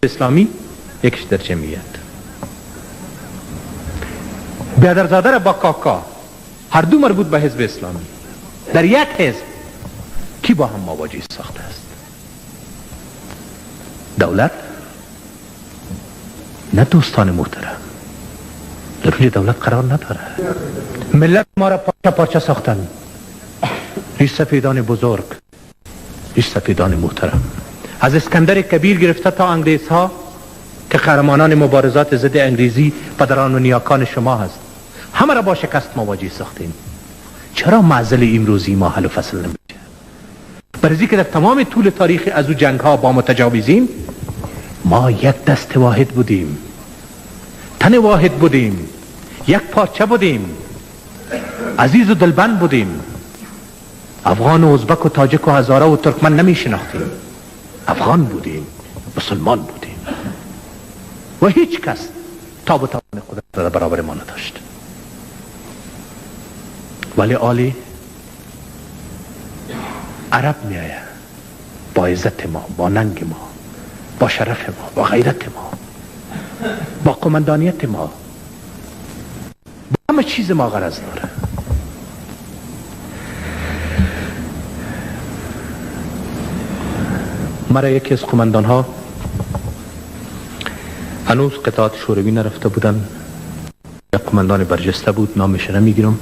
اسلامی، یکیش در جمعیت. بیادرزاده را با کاکا، هر دو مربوط به حزب اسلامی، در یک حزب کی با هم مواجه ساخته است؟ دولت؟ نه دوستان محترم، در روی دولت قرار نداره. ملت ما را پارچه پارچه ساختن. ریش سفیدان بزرگ، ریش سفیدان محترم، از اسکندر کبیر گرفته تا انگریزها که قهرمانان مبارزات ضد انگریزی پدران و نیاکان شما هست، همه را با شکست مواجه ساختیم. چرا معضل امروزی ما حل و فصل نمیشه؟ برای که در تمام طول تاریخ از او جنگ ها با متجاوزین ما یک دست واحد بودیم، تن واحد بودیم، یک پارچه بودیم، عزیز و دلبند بودیم. افغان و ازبک و تاجک و هزاره و ترکمن نمی شناختیم، افغان بودیم، مسلمان بودیم و هیچ کس تاب و توان قدرت را برابر ما نداشت. ولی آلی عرب می آید با عزت ما، با ننگ ما، با شرف ما، با غیرت ما، با قماندانیت ما، با همه چیز ما غرض داره. مرا یکی از قماندان ها، هنوز قطعات شوروی نرفته بودن، یک قماندان برجسته بود، نامش نمیگیرم،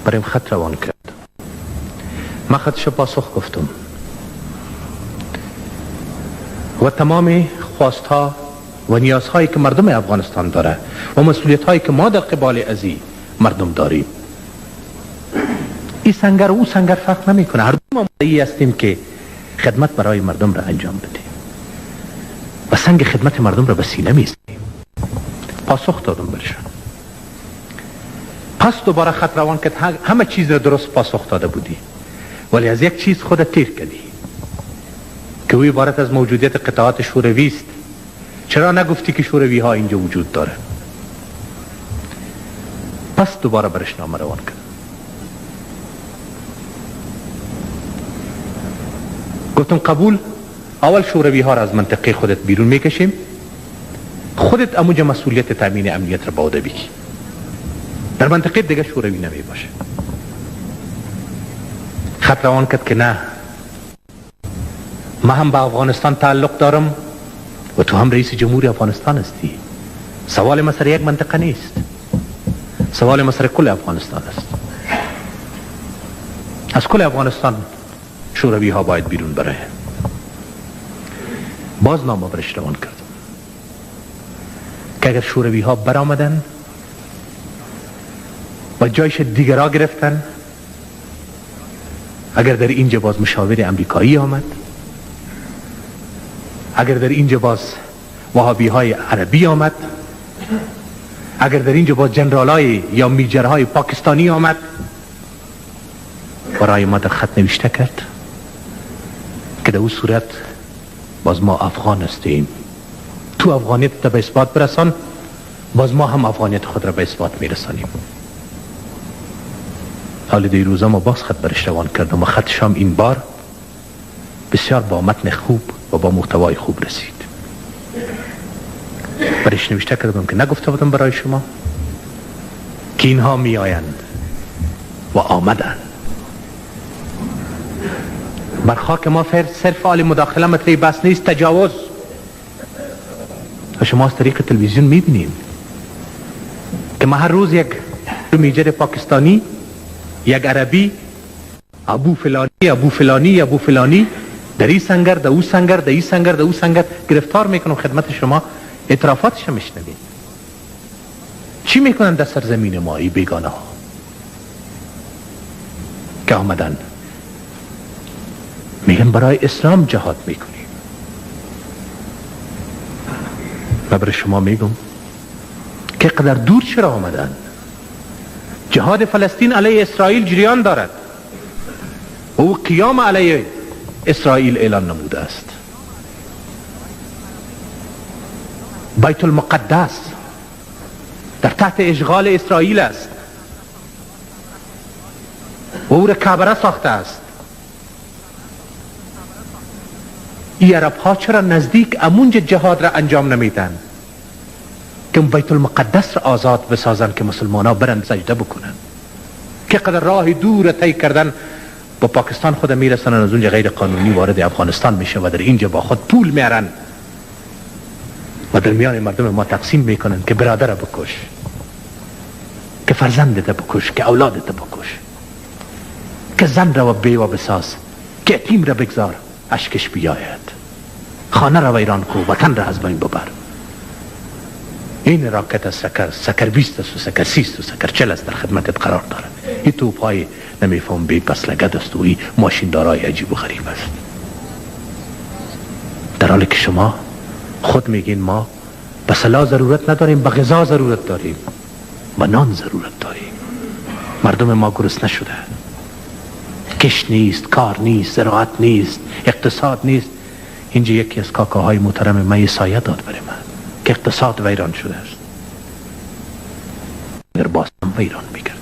برایم خط روان کرد. من خطش پاسخ گفتم و تمام خواستها و نیازهایی که مردم افغانستان داره و مسئولیت هایی که ما در قبال ازی مردم داریم، این سنگر و او سنگر فرق نمی کنه. هر دو ما مدعی هستیم که خدمت برای مردم را انجام بدیم و سنگ خدمت مردم را به سینه می‌زنیم. پاسخ دادم برشان. پس دوباره خط روان کرد، همه چیز را درست پاسخ داده بودی، ولی از یک چیز خودت تیر کردی که او عبارت از موجودیت قطعات شوروی است. چرا نگفتی که شوروی ها اینجا وجود داره؟ پس دوباره برش نامه روان کرد. گفتم قبول، اول شوروی ها را از منطقه خودت بیرون میکشیم، خودت اموجه مسئولیت تامین امنیت را با عهده بگی، در منطقه دیگه شوروی نمی باشه. خط روان کرد که نه، ما هم با افغانستان تعلق دارم و تو هم رئیس جمهور افغانستان هستی. سوال ما سر یک منطقه نیست، سوال ما سر کل افغانستان است. از کل افغانستان شوروی ها باید بیرون بره. باز نامه برش روان کردم که اگر شوروی ها برآمدن و جایش دیگرها گرفتن، اگر در اینجا باز مشاور امریکایی آمد، اگر در اینجا باز وهابی های عربی آمد، اگر در اینجا باز جنرال های یا میجرهای پاکستانی آمد، برای ما در خط نوشته کرد که در اون صورت باز ما افغان هستیم، تو افغانیت را به اثبات برسان، باز ما هم افغانیت خود را به اثبات میرسانیم. حال دی روزا ما باز خط برش روان کردم و خط شام این بار بسیار با متن خوب و با محتوای خوب رسید. برش نوشته کردم که نگفته بودم برای شما که اینها می آیند و آمدن. بر خاک ما صرف حال مداخله مطلعی بس نیست، تجاوز. و شما از طریق تلویزیون می بینیم که ما هر روز یک میجر پاکستانی، یک عربی، ابو فلانی ابو فلانی ابو فلانی در این سنگر، در او سنگر، در این سنگر، در او سنگر گرفتار میکنم خدمت شما، اعترافاتش میشنوید. چی میکنن در سرزمین ما ای بیگانه ها که آمدن؟ میگن برای اسلام جهاد میکنیم. و برای شما میگم که قدر دور چرا آمدن؟ جهاد فلسطین علیه اسرائیل جریان دارد و او قیام علیه اسرائیل اعلان نموده است. بیت المقدس در تحت اشغال اسرائیل است و او را کعبه ساخته است. این عرب ها چرا نزدیک امونج جهاد را انجام نمیدن که بیت المقدس را آزاد بسازن که مسلمان ها برن سجده بکنن؟ که قدر راه دور طی کردن با پاکستان خود میرسن از اونجا غیر قانونی وارد افغانستان میشه و در اینجا با خود پول میارن و در میان مردم ما تقسیم میکنن که برادر بکش، که فرزندت بکش، که اولادت بکش، که زن را و بیوه بساز، که یتیم را بگذار اشکش بیاید، خانه را ویران کو، وطن را از بین ببر. این راکت از سکر 20 است و سکر 30 و سکر 40 است در خدمتت قرار داره. این توپ های نمیفهم بی پسلگد است و این ماشین دارای عجیب و غریب است، در حالی که شما خود میگین ما به سلاح ضرورت نداریم، به غذا ضرورت داریم، به نان ضرورت داریم. مردم ما گرسنه شده، کشت نیست، کار نیست، زراعت نیست، اقتصاد نیست. اینجا یکی از کاکاهای محترم من سایه داد برای من که اقتصاد ویران شده است، اگر باز هم ویران میگردد.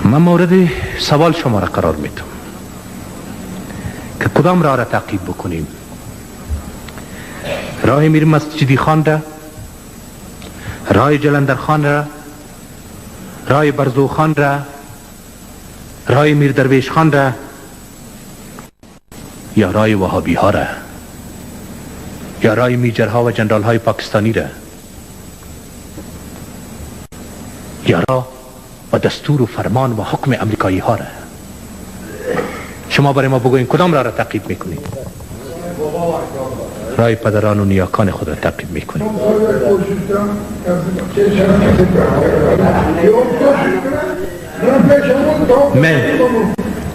من مورد سوال شما را قرار میدم که کدام راه را تعقیب بکنیم؟ راه میر مسجدی خان را، راه جلندر خان را، راه برزو خان را، راه میر درویش خان را، یا راه وهابی ها را، یا راه میجرها و جنرال های پاکستانی را، یا راه و دستور و فرمان و حکم امریکایی ها را؟ شما برای ما بگوین کدام راه را تعقیب میکنید؟ راه پدران و نیاکان خود را تعقیب میکنید.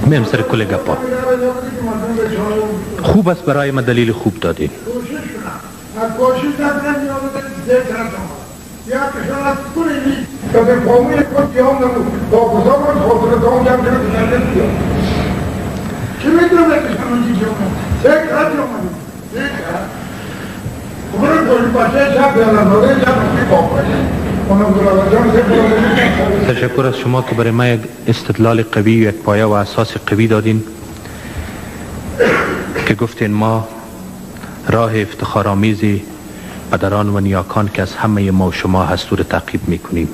من سر کل گپا خوب است، برای ما دلیل خوب دادین. تشکر از شما که برای ما یک استدلال قوی و یک پایه و اساس قوی دادین که گفتین ما راه افتخارآمیز پدران و نیاکان که از همه ما و شما هست رو تعقیب میکنیم.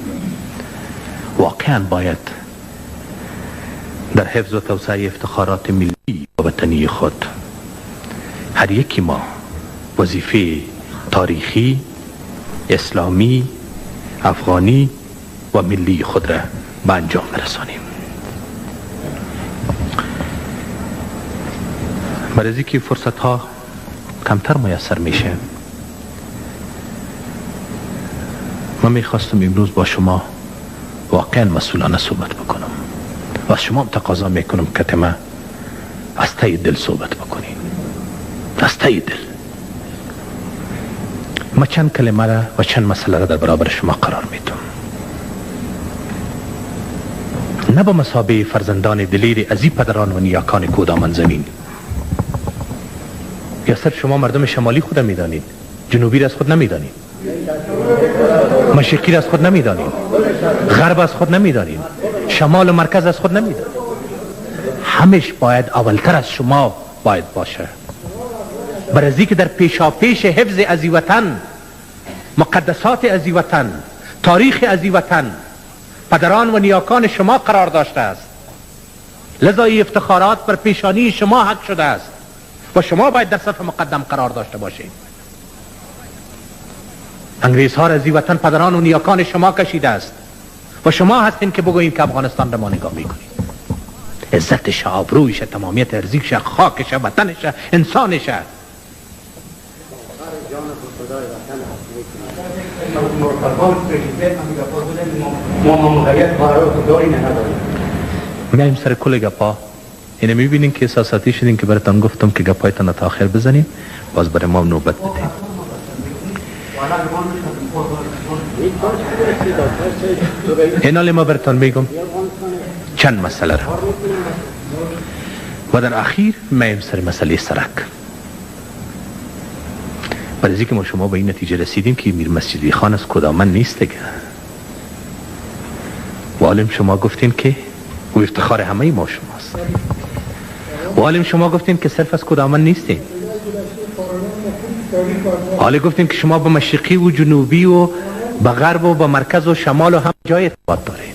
واقعا باید در حفظ و توسعه افتخارات ملی و وطنی خود هر یکی ما وظیفه تاریخی، اسلامی، افغانی و ملی خود را به انجام برسانیم. برای که فرصت ها کمتر میسر میشه، من میخواستم امروز با شما واقعا مسئولانه صحبت بکنم و از شما تقاضا میکنم که ما از ته دل صحبت بکنیم، از ته دل. ما چند کلمه را و چند مسئله را در برابر شما قرار میدم، نه با مثابه فرزندان دلیر از این پدران و نیاکان کودامن زمین. یا صرف شما مردم شمالی خود میدانید، جنوبی را از خود نمیدانید، مشرقی را از خود نمیدانید، غرب از خود نمیدانید، شمال و مرکز از خود نمیدانید. همش باید اولتر از شما باید باشه، برای که در پیشاپیش حفظ ازی وطن، مقدسات ازی وطن، تاریخ ازی وطن پدران و نیاکان شما قرار داشته است. لذا این افتخارات بر پیشانی شما حق شده است و شما باید در صف مقدم قرار داشته باشید. انگریزها را ازی وطن پدران و نیاکان شما کشیده است و شما هستین که بگوییم که افغانستان را ما نگاه میکنید. عزتش، آبرویش، تمامیت ارضیش، خاکش، وطنش، انسانش. میایم سر کل گپا. اینه میبینین که احساساتی شدین که براتون گفتم که گپایتان تا آخر بزنیم، باز برای ما نوبت بدین. این حالی ما براتون میگم چند مسئله را و در اخیر میایم سر مسئله سرک. برای که ما شما به این نتیجه رسیدیم که میر مسجدی خان از کدامن نیست دیگه، و عالم شما گفتین که او افتخار همه ما شماست و حالا شما گفتین که صرف از کدامن نیستین. حالا گفتین که شما به مشرقی و جنوبی و به غرب و به مرکز و شمال و هم جای ارتباط دارین.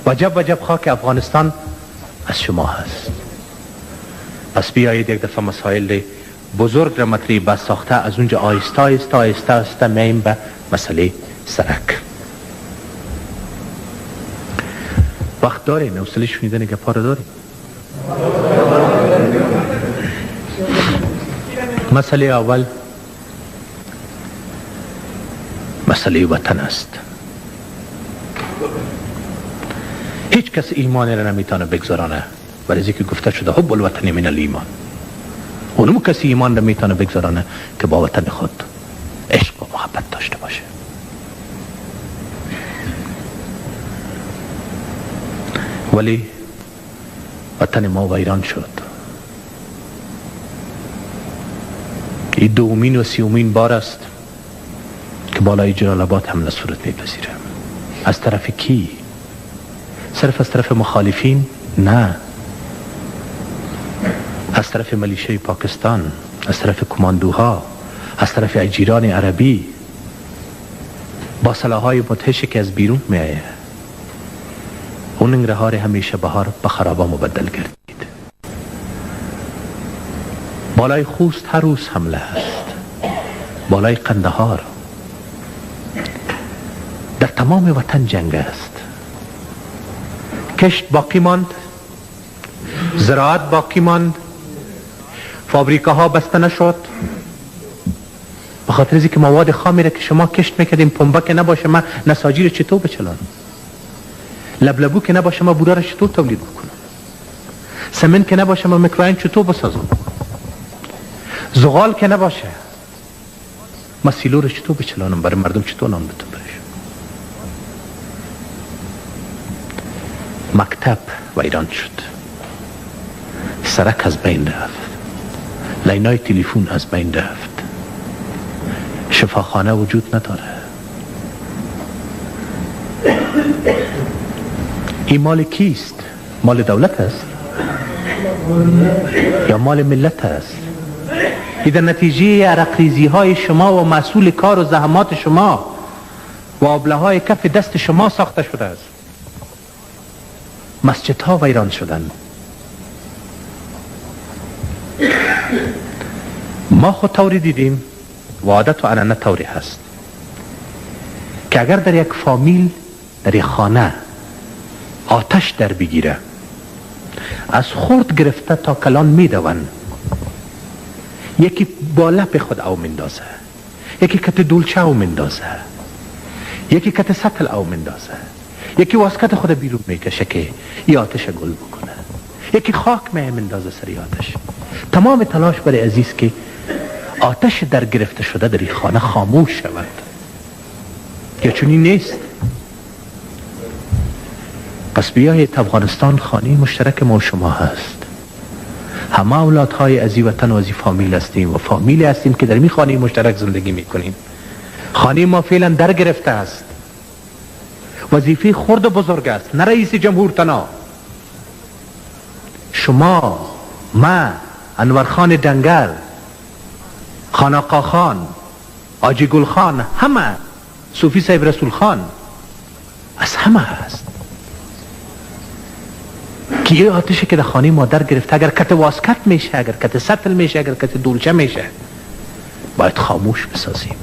وجب خاک افغانستان از شما هست. پس بیایید یک دفعه مسائل بزرگ را مطرح بس ساخته از اونجا آهسته میم به مسئله سرک. وقت داریم؟ حوصله شنیدن گپا رو داریم؟ مسئله اول مسئله وطن است. هیچ کس ایمان را نمیتونه بگذارانه، برای که گفته شده حب الوطن من الایمان. اونم کسی ایمان را میتونه بگذارانه که با وطن خود عشق و محبت داشته باشه. ولی وطن ما ویران شد. این دومین و سیومین بار است که بالای جلال آباد حمله صورت میپذیره. از طرف کی؟ صرف از طرف مخالفین؟ نه، از طرف ملیشه پاکستان، از طرف کماندوها، از طرف اجیران عربی با سلاح‌های مدهشی که از بیرون میآید. اون ننگرهار همیشه بهار به خرابه مبدل گردید. بالای خوست هر روز حمله است، بالای قندهار، در تمام وطن جنگ است. کشت باقی ماند، زراعت باقی ماند، فابریکاها بسته نشد، به خاطر از اینکه مواد خامی را که شما کشت میکردیم پنبه که نباشه من نساجی را چطور بچلانم؟ لبلبو که نباشه من بوره را چطور تولید بکنم؟ سمنت که نباشه من میکروئین چطور بسازم؟ زغال که نباشه من سیلو را چطور بچلانم؟ برای مردم چطور نان بتون برش؟ مکتب ویران شد، سرک از بین رفت، لینای تلفن از بین رفت، شفاخانه وجود نداره. این مال کیست؟ مال دولت است یا مال ملت است؟ این در نتیجه عرقریزی های شما و مسئول کار و زحمات شما و آبله های کف دست شما ساخته شده است. مسجد ها ویران شدن. ما خود طوری دیدیم و عادت و عنعنه طوری هست که اگر در یک فامیل، در یک خانه آتش در بگیره، از خرد گرفته تا کلان میدون، یکی با لپ خود او مندازه، یکی کت دولچه او مندازه، یکی کت سطل او مندازه، یکی واسکت خود بیرون میکشه که ای آتش گل بکنه، یکی خاک مندازه سری آتش. تمام تلاش برای عزیز که آتش در گرفته شده در این خانه خاموش شود. یا چونی نیست؟ پس بیایید افغانستان خانه مشترک ما شما هست. همه اولادهای از این وطن و از این فامیل هستیم و فامیلی هستیم که در این خانه مشترک زندگی میکنیم. خانه ما فعلا در گرفته است. وظیفه خرد و بزرگ است، نه رئیس جمهور تنها. شما، من، انور خان دنگل، خان آقا خان، آجی گل خان، همه، صوفی صاحب رسول خان، از همه هست که یه آتشی که در خانه مادر گرفته، اگر کت واسکت میشه، اگر کت سطل میشه، اگر کت دولچه میشه، باید خاموش بسازیم.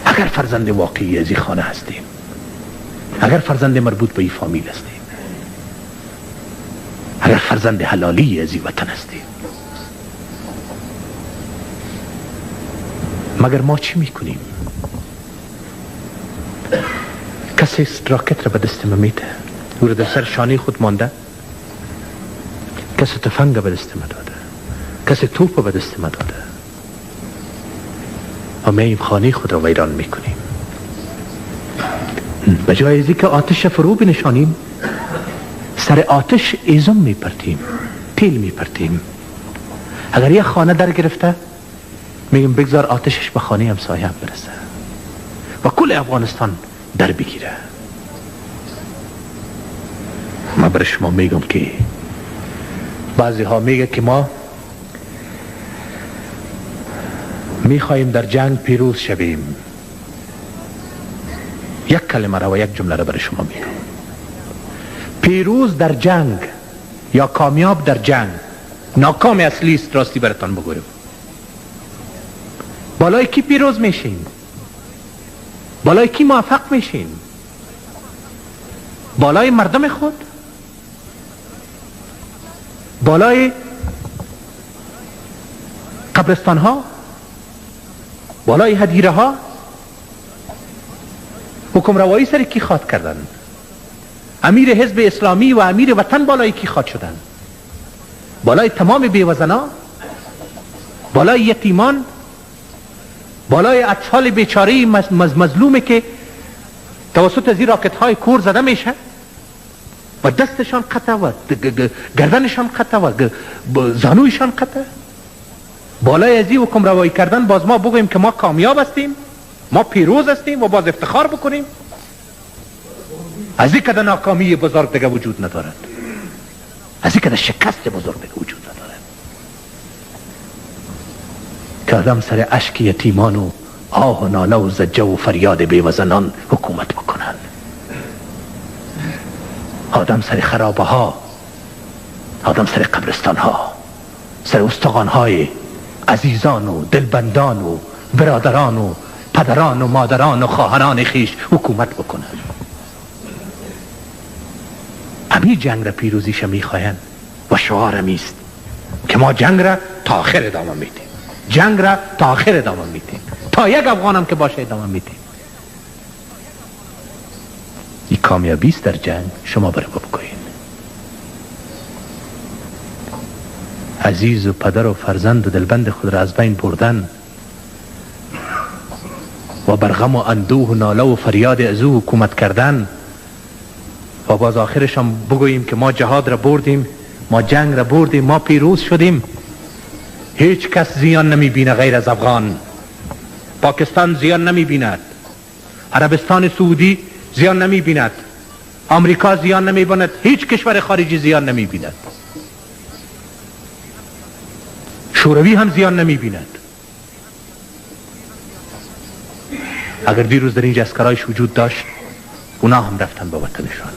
اگر فرزند واقعی از این خانه هستیم، اگر فرزند مربوط به این فامیل هستیم، اگر فرزند حلالی از این وطن هستیم، مگر ما چی میکنیم؟ کسی راکت را به دست ما میده، او را در سر شانه خود مانده، کسی تفنگ به دست ما داده، کسی توپ به دست ما داده و ما این خانه خود را ویران میکنیم. به جای ازی که آتش فرو بنشانیم، سر آتش ایزم میپرتیم، تیل میپرتیم. اگر یک خانه در گرفته، میگیم بگذار آتشش به خانه همسایه هم برسه و کل افغانستان در بگیره. من برای شما میگم که بعضی ها میگه که ما میخواهیم در جنگ پیروز شویم. یک کلمه را و یک جمله را برای شما میگم. پیروز در جنگ یا کامیاب در جنگ ناکام اصلی است. راستی براتان بگویم، بالای کی پیروز میشین؟ بالای کی موفق میشین؟ بالای مردم خود؟ بالای قبرستان ها؟ بالای هدیره ها؟ حکم روایی سر کی خواد کردن؟ امیر حزب اسلامی و امیر وطن بالای کی خواد شدن؟ بالای تمام بیوزنا؟ بالای یتیمان؟ بالای اطفال بیچاره مظلومه که توسط از این راکت های کور زده میشه و دستشان قطع و گردنشان قطع و زانویشان قطع؟ بالای از این حکم روایی کردن باز ما بگویم که ما کامیاب هستیم، ما پیروز هستیم و باز افتخار بکنیم؟ از این کده ناکامی بزرگ دیگه وجود ندارد، از این کده شکست بزرگ دیگه وجود ندارد که آدم سر اشک یتیمان و آه و ناله و زجه و فریاد بیوزنان حکومت بکنن. آدم سر خرابه ها، آدم سر قبرستان ها، سر استخوان های عزیزان و دلبندان و برادران و پدران و مادران و خواهران خیش حکومت بکنن. امی جنگ را پیروزیش میخواین و شعار امیست که ما جنگ را تا آخر ادامه میدیم، جنگ را تا آخر ادامه میدیم، تا یک افغانم که باشه ادامه میدیم. این کامیابیست در جنگ. شما برای بکنین. عزیز و پدر و فرزند و دلبند خود را از بین بردن و بر غم و اندوه و ناله و فریاد از او حکومت کردن و باز آخرش هم بگوییم که ما جهاد را بردیم، ما جنگ را بردیم، ما پیروز شدیم. هیچ کس زیان نمی بینه غیر از افغان. پاکستان زیان نمی بیند، عربستان سعودی زیان نمی بیند، امریکا زیان نمی بیند، هیچ کشور خارجی زیان نمی بیند، شوروی هم زیان نمی بیند. اگر دیروز در اینجا اسکرایش وجود داشت اونا هم رفتن به وطنشان.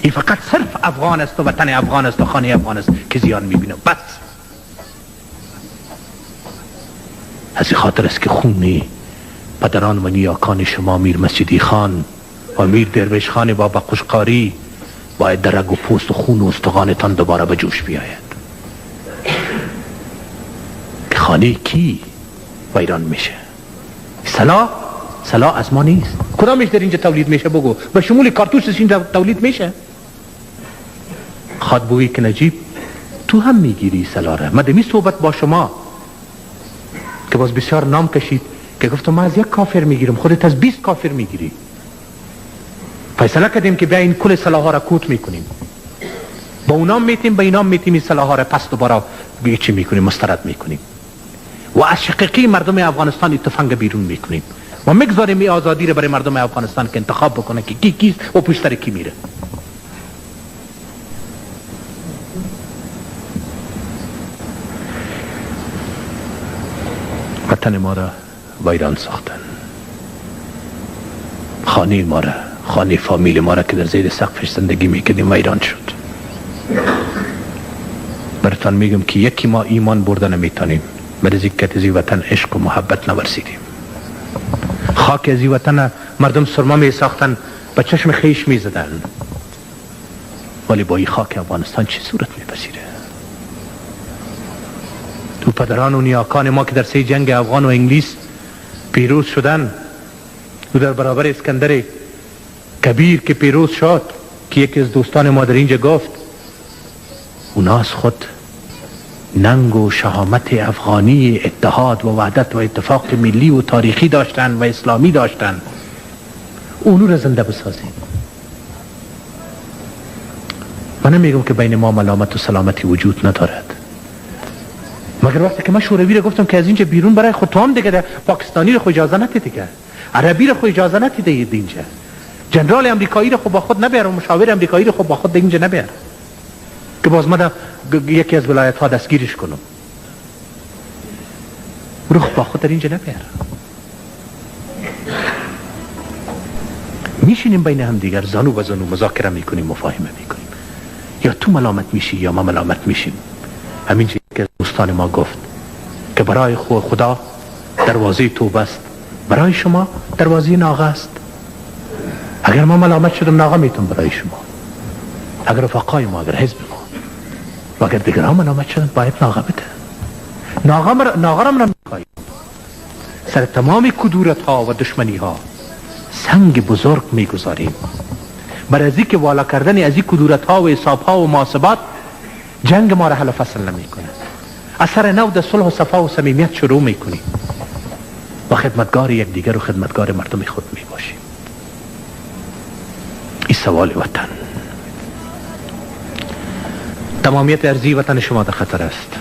این فقط صرف افغان است و وطن افغان است و خانه افغان است که زیان می بینه. بس از این خاطر است که خونی پدران و نیاکان شما میر مسجدی خان و میر درویش خان با بقشقاری باید در رگ و پوست و خون و استخوانتان دوباره به جوش بیاید. که خانه کی ویران میشه؟ سلاح از ما نیست. کدامش در اینجا تولید میشه؟ بگو. به شمول کارتوشش اینجا تولید میشه؟ خواد بویی که نجیب تو هم میگیری سلاح را. مدمی صحبت با شما که باز بسیار نام کشید که گفتم ما از یک کافر میگیرم، خودت از 20 کافر میگیری. فیصله کردیم که بیا این کل سلاح ها را کوت میکنیم، با اونام میتیم به اینام میتیم، این سلاح ها را پس دوباره چی میکنیم؟ مسترد میکنیم و از شقیقی مردم افغانستان تفنگ بیرون میکنیم و میگذاریم این آزادی را برای مردم افغانستان که انتخاب بکنه که کی کیست و پشتر کی میره. وطن ما را ویران ساختن، خانه ما را، خانه فامیل ما را که در زیر سقفش زندگی میکردیم ویران شد. براتان میگم که یکی ما ایمان برده نمیتونیم، بر از اینکه از این وطن عشق و محبت نورسیدیم. خاک از این وطن مردم سرما می ساختن، به چشم خیش می زدن، ولی با این خاک افغانستان چه صورت می پذیره؟ تو پدران و نیاکان ما که در 3 جنگ افغان و انگلیس پیروز شدن، تو در برابر اسکندر کبیر که پیروز شد، که یکی از دوستان ما در اینجا گفت اونا از خود ننگ و شهامت افغانی، اتحاد و وحدت و اتفاق ملی و تاریخی داشتن و اسلامی داشتن، اونو را زنده بسازیم. من نمیگم که بین ما ملامت و سلامتی وجود ندارد، مگر وقتی که من شوروی را گفتم که از اینجا بیرون برای خود تو هم دیگه، پاکستانی را خود اجازه نتی دیگه، عربی را خود اجازه نتی دیگه اینجا، جنرال امریکایی را خود با خود نبیر و مشاور امریکایی را خود با خود اینجا نبیر که باز ما یکی از ولایت ها دستگیرش کنم. روح با خود در اینجا نبیر. میشینیم بین هم دیگر زانو به زانو مذاکره میکنیم، مفاهمه میکنیم. یا تو ملامت میشی یا ما ملامت میشیم. همین که دوستان ما گفت که برای خدا دروازه توبه است، برای شما دروازه ناقه است. اگر ما ملامت شدم ناقه میتون برای شما، اگر رفقای ما، اگر حزب ما و اگر دیگر ها ملامت شدن باید ناقه بده. ناقه را من میخواهیم سر تمام کدورت ها و دشمنی ها سنگ بزرگ میگذاریم. برای ازی که والا کردن از این کدورت ها و حساب ها و محاسبات جنگ ما را حل و فصل نمی کنه. اثر نو در صلح و صفا و صمیمیت شروع میکنیم و خدمتگار یک دیگر و خدمتگار مردم خود می باشیم. این سوال وطن، تمامیت ارضی وطن شما در خطر است.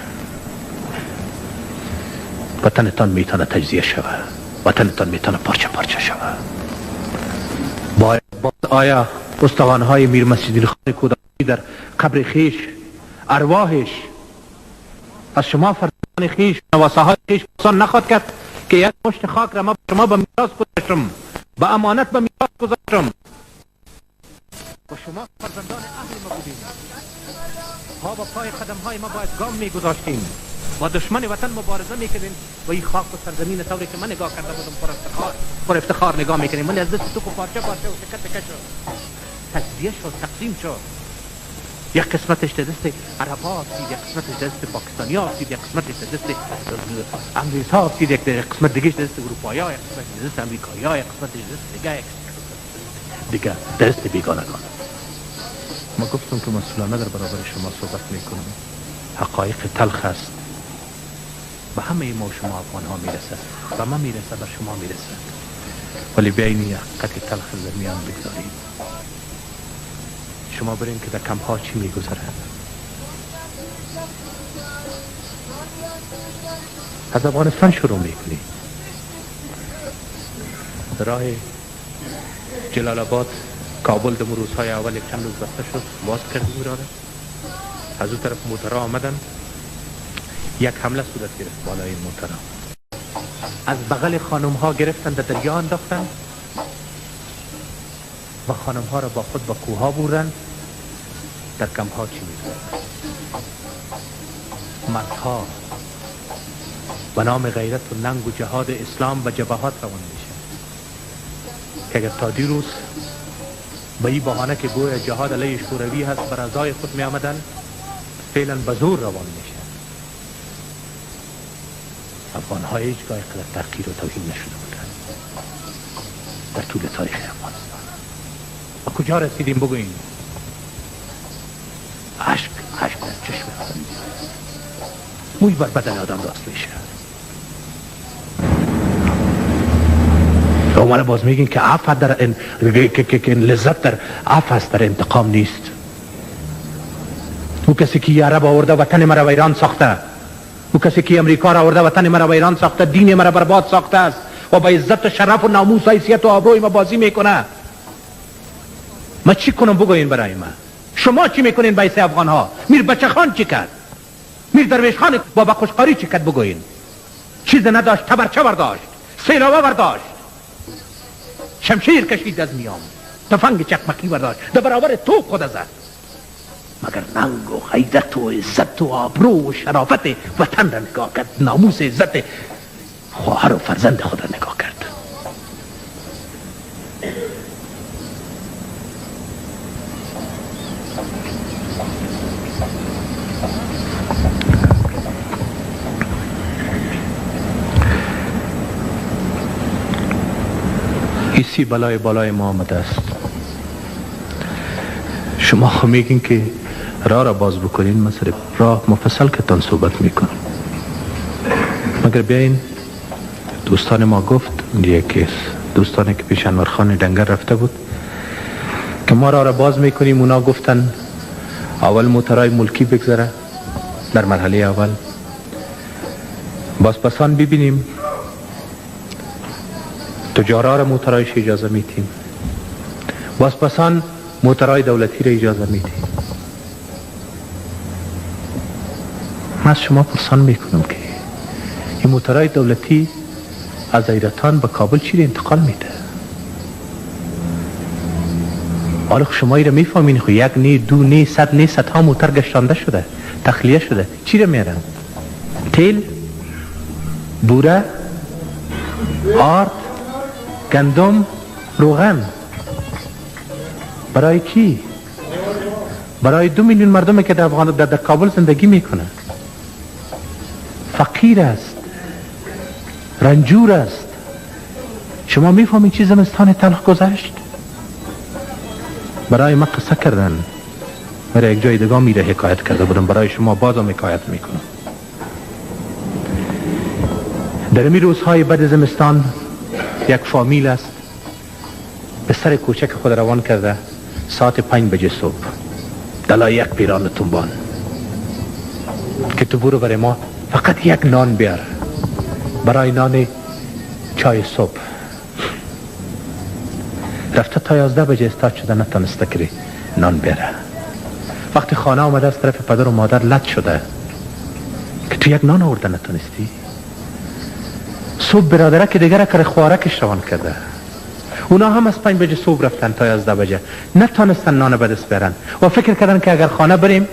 وطنتان میتونه تجزیه شود، وطنتان میتونه پارچه پارچه شود. آیا استوانهای میر مسجد خان کودکی در قبر خیش ارواحش از شما فرزندان خیش نواسه های خیش پسان نخواد کرد که یک مشت خاک را شما به میراث گذاشتم، به امانت به میراث گذاشتم و شما فرزندان اهل ما بودیم، ها با پای قدم های ما باید گام میگذاشتیم، با دشمن وطن مبارزه میکردیم و این خاک و سرزمین طوری که من نگاه کرده بودم پر افتخار نگاه میکنیم. من از دست تو پارچه پارچه و تکه تکه شد، تجزیه شد، تقسیم شد. یک قسمتش در دست عربا افتید، یک قسمتش در دست پاکستانی ها افتید، یک قسمتش در دست انگلیس ها افتید، یک قسمت دیگه در دست اروپایی ها، یک قسمتش در دست امریکایی ها، یک قسمتش در دست دیگه در دست بیگانگان. ما گفتم که مسئولانه در برابر شما صحبت میکنم. حقایق تلخ است، به همه ما شما افغان ها میرسد، به ما میرسد، به شما میرسد، ولی بیاین حقیقت تلخ در میان بگذاریم. شما برین که در کمپ ها چی میگذرد. از افغانستان شروع میکنی، راه جلال آباد کابل در روزهای اول یک چند روز بسته شد، باز کردیم را. از اون طرف موترها آمدن، یک حمله صورت گرفت بالای موترها، از بغل خانم ها گرفتن در دریا انداختن و خانم ها را با خود با کوه ها بردن. در کمپ ها چی می‌کنند؟ مردها به نام غیرت و ننگ و جهاد اسلام به جبهات روان میشه که اگر تا دیروز به این بهانه که گویا جهاد علیه شوروی هست بر ازای خود می آمدن، فعلا به زور روان میشه. افغان ها هیچگاه قدر تحقیر و توهین نشده بودن در طول تاریخ افغانستان. و کجا رسیدیم بگوین؟ عشق در چشم خود موی بر بدن آدم راست میشه. عمر باز میگین که عفو در که لذت در عفو است، در انتقام نیست. او کسی که عرب آورده وطن مرا ویران ساخته، او کسی که امریکا را آورده وطن مرا ویران ساخته، دین مرا برباد ساخته است و با عزت و شرف و ناموس و حیثیت و آبروی ما بازی میکنه. ما چی کنم بگوین برای من؟ شما چی میکنین با ایسه افغان ها؟ میر بچه خان چی کرد؟ میر درویش خان بابا خوشقاری چی کرد بگوین؟ چیز نداشت، تبرچه برداشت، سیلاوه برداشت، شمشیر کشید از میام، تفنگ چکمکی برداشت، در برابر تو خود زد. مگر ننگ و غیرت و عزت و آبرو و شرافت وطن را نگاه کرد، ناموس عزت خواهر و فرزند خود را نگاه کرد. ایسی بالای ما آمده است. شما خو میگین که راه را باز بکنین، من سر راه مفصل که تان صحبت میکنم. مگر بیاین، دوستان ما گفت، یکی دوستانی که پیش انورخان دنگر رفته بود که ما راه را باز میکنیم، اونا گفتن اول موترهای ملکی بگذره در مرحله اول، بازپسان ببینیم تجارا را موترایش اجازه میتیم، بازپسان موترهای دولتی را اجازه میتیم. من از شما پرسان میکنم که این موترهای دولتی از ایرتان به کابل چی انتقال میده؟ حالا شما ایره میفهمین خو یک نی دو نی صد نی صدها موتر گشتانده شده، تخلیه شده، چی رو میرن؟ تیل، بوره، آرد، گندم، روغن. برای کی؟ برای 2 میلیون مردمی که در کابل زندگی میکنه. فقیر است، رنجور است. شما میفهمید چی زمستان تلخ گذشت؟ برای ما قصه کردن، برای یک جای دیگه میره حکایت کرده بودم، برای شما بازم حکایت میکنم. در این روزهای بعد زمستان یک فامیل است به سر کوچک خود روان کرده ساعت 5 بجه صبح دلای یک پیران تنبان که تو برو برای ما فقط یک نان بیار، برای نان چای صبح. رفته تا 11 بجه استاد شده، نتانسته که نان بیاره. وقتی خانه آمده از طرف پدر و مادر لط شده که تو یک نان آورده نتانستی. صبح برادره که دیگر کار خوارکش روان کرده، اونا هم از 5 بجه صبح رفتن تا 11 بجه نتانستن نان به دست بیارن و فکر کردن که اگر خانه بریم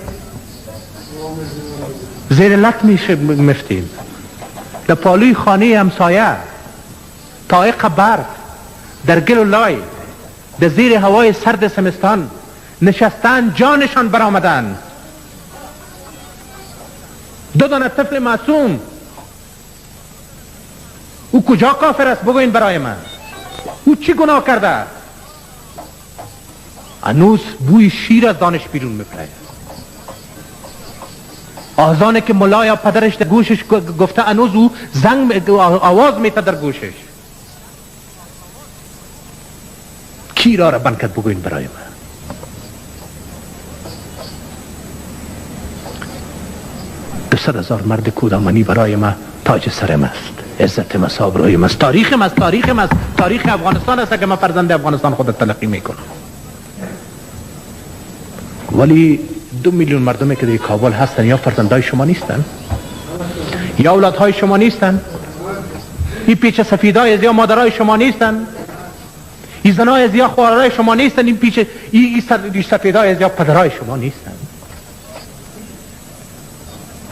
زیر لط میفتیم. در پالوی خانه همسایه تایق برف در گل و لای در زیر هوای سرد سمستان نشستن، جانشان برآمدن. 2 دانه طفل معصوم. او کجا کافر است بگوین برای من؟ او چی گناه کرده؟ هنوز بوی شیر از دانش بیرون میپره. آذانه که ملا یا پدرش در گوشش گفته هنوز او زنگ آواز میته در گوشش. کی را بند کرد بگوین برای من؟ دوصد هزار مرد کودامانی برای من تاج سرم است، عزت ما، صبرای ما، تاریخم است، تاریخم است، تاریخ افغانستان است که من فرزند افغانستان خود تلقی میکنم. ولی 2 میلیون مردمی که در کابل هستن یا فرزندای شما نیستن؟ یا اولادهای شما نیستن؟ این پیچ سفیدای از یا مادرای شما نیستن؟ این زنای از یا خوارای شما نیستن؟ این پیچ این سفیدای از یا پدرای شما نیستن؟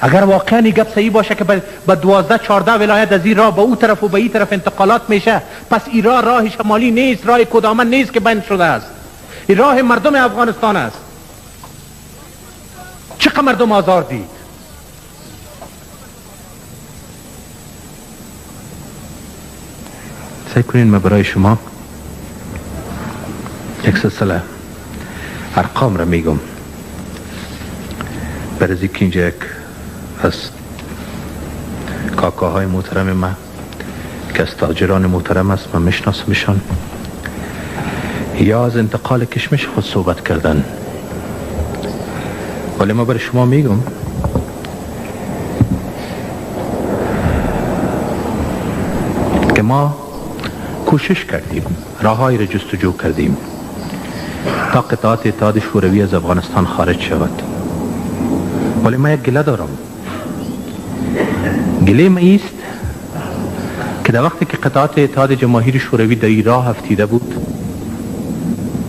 اگر واقعا این گپ صحیح باشه که به 12-14 ولایت از این راه به او طرف و به این طرف انتقالات میشه، پس این راه شمالی نیست، راه کدامن نیست که بند شده است. این راه مردم افغانستان است. چقدر مردم آزار دید. سعی کنین من برای شما یک سلسله ارقام را میگم، برای که اینجا یک از کاکاهای محترم من که از تاجران محترم است، من میشناسمشان، یا از انتقال کشمش خود صحبت کردن. ولی ما برای شما میگم که ما کوشش کردیم، راههایی را جستجو کردیم تا قطعات اتحاد شوروی از افغانستان خارج شود. ولی ما یک گله دارم. گله ما ایست که در وقتی که قطعات اتحاد جماهیر شوروی در این راه افتیده بود،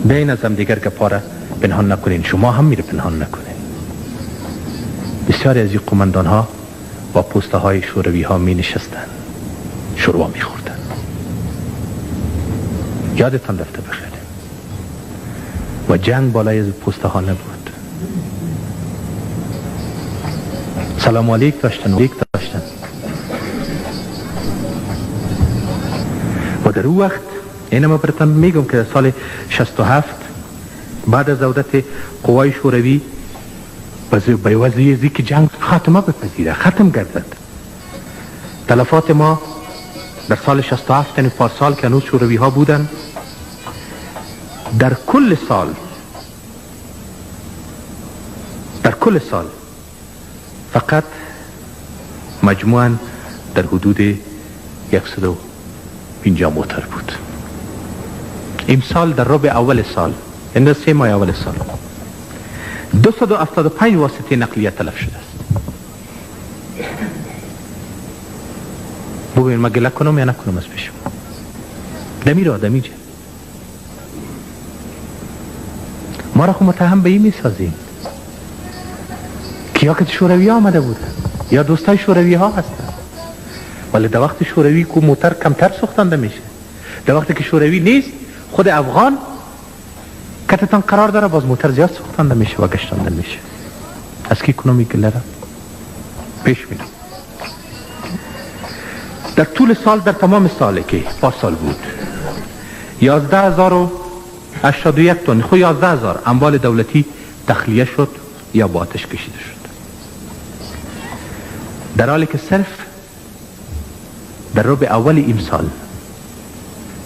بین از هم دیگر گپاره پنهان نکنین، شما هم میره پنهان نکنین. بسیاری از این قماندان ها با پوسته های شوروی ها می نشستن، شوروا می خوردن. یادتان رفته بخیر. و جنگ بالای از پوسته ها نبود. سلام علیک داشتن و علیک داشتن. و در اون وقت اینه ما براتون میگم که سال 67 بعد از عودت قوای شوروی به وضعی که جنگ خاتمه بپذیره، ختم گردد، تلفات ما در سال 67 یعنی پارسال که هنوز شوروی ها بودن، در کل سال فقط مجموعاً در حدود 150 موتر بود. امسال در ربع اول سال، یعنی 3 ماه اول سال، 275 واسطه نقلیه تلف شده است. ببین ما گله کنم یا نکنم از پیشم دمی را دمیجه ما را خود متهم به این میسازیم که یا که شوروی ها آمده بودن یا دوستای شوروی ها هستن، ولی در وقت شوروی که موتر کمتر سوختنده میشه، در وقتی که شوروی نیست خود افغان کتتان قرار داره باز موتر زیاد سوختنده میشه و گشتنده میشه. از کی کنم این گله را پیش میرم. در طول سال، در تمام سالی که پارسال بود 11,081 تن خو 11,000 اموال دولتی تخلیه شد یا با آتش کشیده شد، در حالی که صرف در ربع اول این سال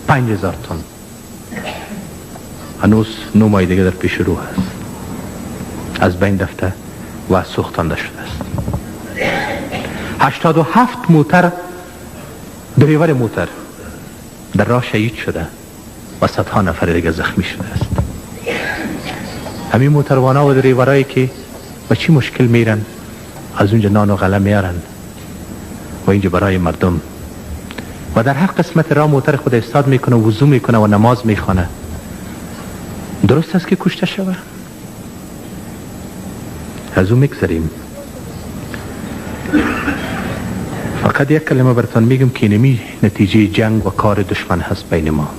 5,000 تن هنوز 9 ماه دیگه در پیش رو هست از بین رفته و سوختنده شده است. 87 موتر دریور موتر در راه شهید شده و صدها نفر دیگه زخمی شده است. همین موتروانا و دریورایی که با چی مشکل میرن از اونجا نان و غله میارن و اینجا برای مردم و در هر قسمت راه موتر خود استاد میکنه، وضو میکنه و نماز میخوانه. درست است که کشته شوه؟ از اون میگذاریم. فقط یک کلمه براتون میگم که اینمی نتیجه جنگ و کار دشمن هست بین ما.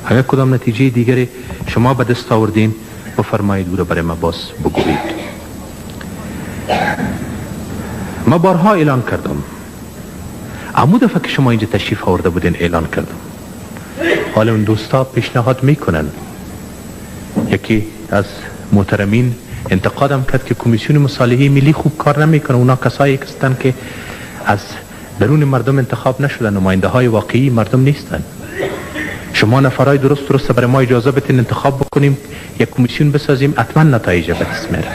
اگر کدام نتیجه دیگری شما به دست آوردین بفرمایید او را برای ما باز بگویید. ما بارها اعلان کردم، اما دفعه که شما اینجا تشریف آورده بودین اعلان کردم. حالا اون دوستا پیشنهاد میکنن، یکی از محترمین انتقادم کرد که کمیسیون مصالحه ملی خوب کار نمیکنه، اونا کسایی هستن که از درون مردم انتخاب نشدن، نماینده های واقعی مردم نیستن. شما نفرای درست برای ما اجازه بتین انتخاب بکنیم، یک کمیسیون بسازیم، حتما نتایج به دست میاره.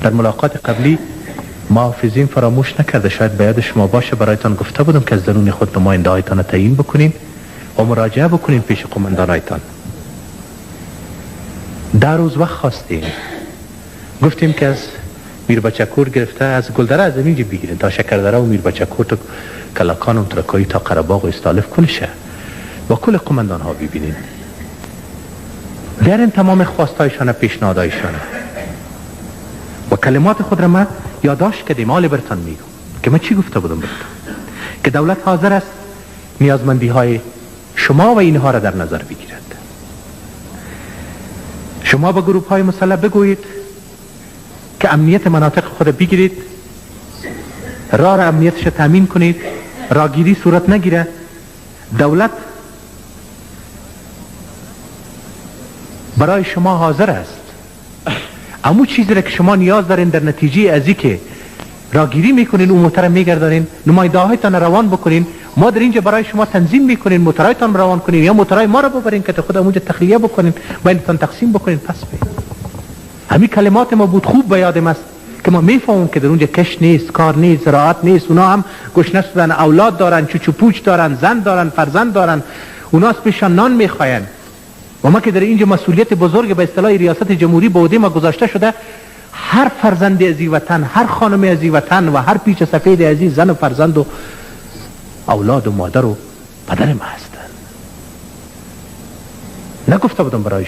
در ملاقات قبلی محافظین فراموش نکرده، شاید به یاد شما باشه، برایتان گفته بودم که از درون خود نماینده هایتان تعیین بکنین و مراجعه بکنین پیش قماندان هایتان. در روز وقت خواستیم، گفتیم که از میربچکور گرفته از گلدره از اینجا بگیرین تا شکردره و میربچکور تا کلاکان و ترکایی تا قره‌باغ و استالف کلشه با کل قماندان ها ببینین، بیارین تمام خواستایشان پیشنهادایشان و کلمات خود را ما یادداشت کردیم. حال برتان میگم که من چی گفته بودم برتان، که دولت حاضر است نیازمندی های شما و اینها را در نظر بگیرد. شما با گروه های مسلح بگویید که امنیت مناطق خود بگیرید، راه را امنیتش تامین کنید، راگیری صورت نگیره. دولت برای شما حاضر است، اما چیزی را که شما نیاز دارین در نتیجه از این که راگیری میکنین اون موتر میگردارین، نماینده هایتان روان بکنین، ما در اینجا برای شما تنظیم میکنین، موترایتان روان کنین یا موترای ما را ببرین که خود اونجا تخلیه بکنین، بینتان تقسیم بکنین. پس همین کلمات ما بود خوب به یادم است که ما میفهمیم که در اونجا کش نیست، کار نیست، زراعت نیست، اونا هم گشنه شدن، اولاد دارن، چوچو پوچ دارن، زن دارن، فرزند دارن، اونا از پیشان نان میخواین. و ما که در اینجا مسئولیت بزرگ به اصطلاح ریاست جمهوری به عهده ما گذاشته شده، هر فرزند از این وطن، هر خانم از این وطن و هر پیچ سفید از این زن و فرزند و اولاد و مادر و پدر ما هستن. نگفته بودم برای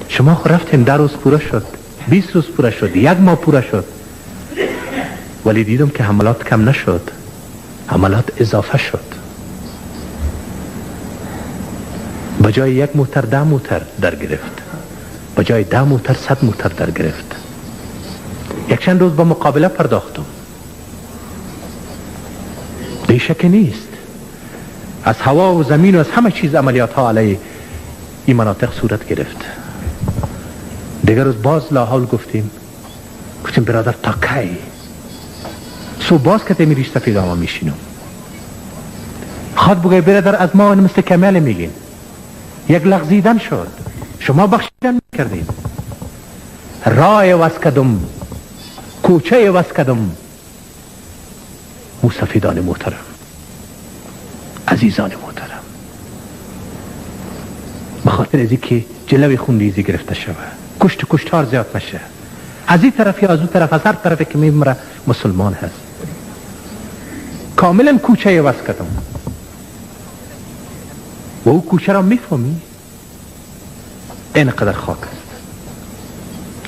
شما خود رفتین 10 روز پوره شد، 20 روز پوره شد، 1 ماه پوره شد، ولی دیدم که حملات کم نشد، حملات اضافه شد. بجای 1 موتر 10 موتر در گرفت، بجای 10 موتر 100 موتر در گرفت. یک چند روز با مقابله پرداختم. بیشک نیست، از هوا و زمین و از همه چیز عملیات ها علیه این مناطق صورت گرفت. دیگر روز باز لاحول گفتیم برادر تا کی؟ صبح باز که تیمی ریش سفید ما میشینم. خواد بگه برادر از ما مثل کمال میگین. یک لغزیدن شد، شما بخشیدن میکردین. رای وز کدم، کوچه وز کدم. سفیدان محترم، عزیزان محترم، بخاطر ازی که جلوی خونریزی گرفته شود، کشتار زیاد نشه، از این طرف یا از اون طرف، از هر طرفی که میمره مسلمان هست. کاملا کوچه عوض کردم و او کوچه را میفهمی اینقدر خاک است.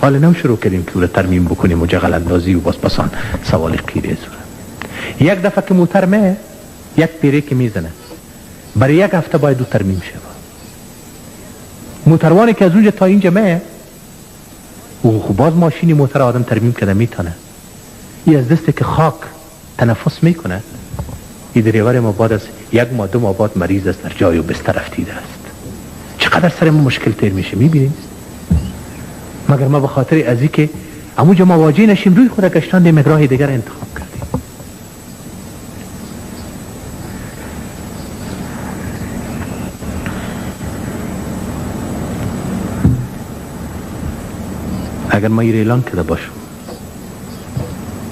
حالا نم شروع کردیم که او را ترمیم بکنیم و جغل اندازی و باسان سوال قیره زوره. یک دفعه که موتر مه یک پیره که میزنه برای یک هفته باید او ترمیم شود. موتروانی که از اونجا تا اینجا مه او خب باز ماشینی موتر آدم ترمیم کرده میتونه. این از دسته که خاک تنفس میکنه. این دریور ما بعد از یک ماه 2 ماه بعد مریض است، در جای و بستر افتیده است. چقدر سر ما مشکل تیر میشه میبینید. مگر ما به خاطر ازی که همونجا ما واجه نشیم روی خود گشتان یک راه دیگر انتخاب کردیم. اگر ما این اعلان کرده باشم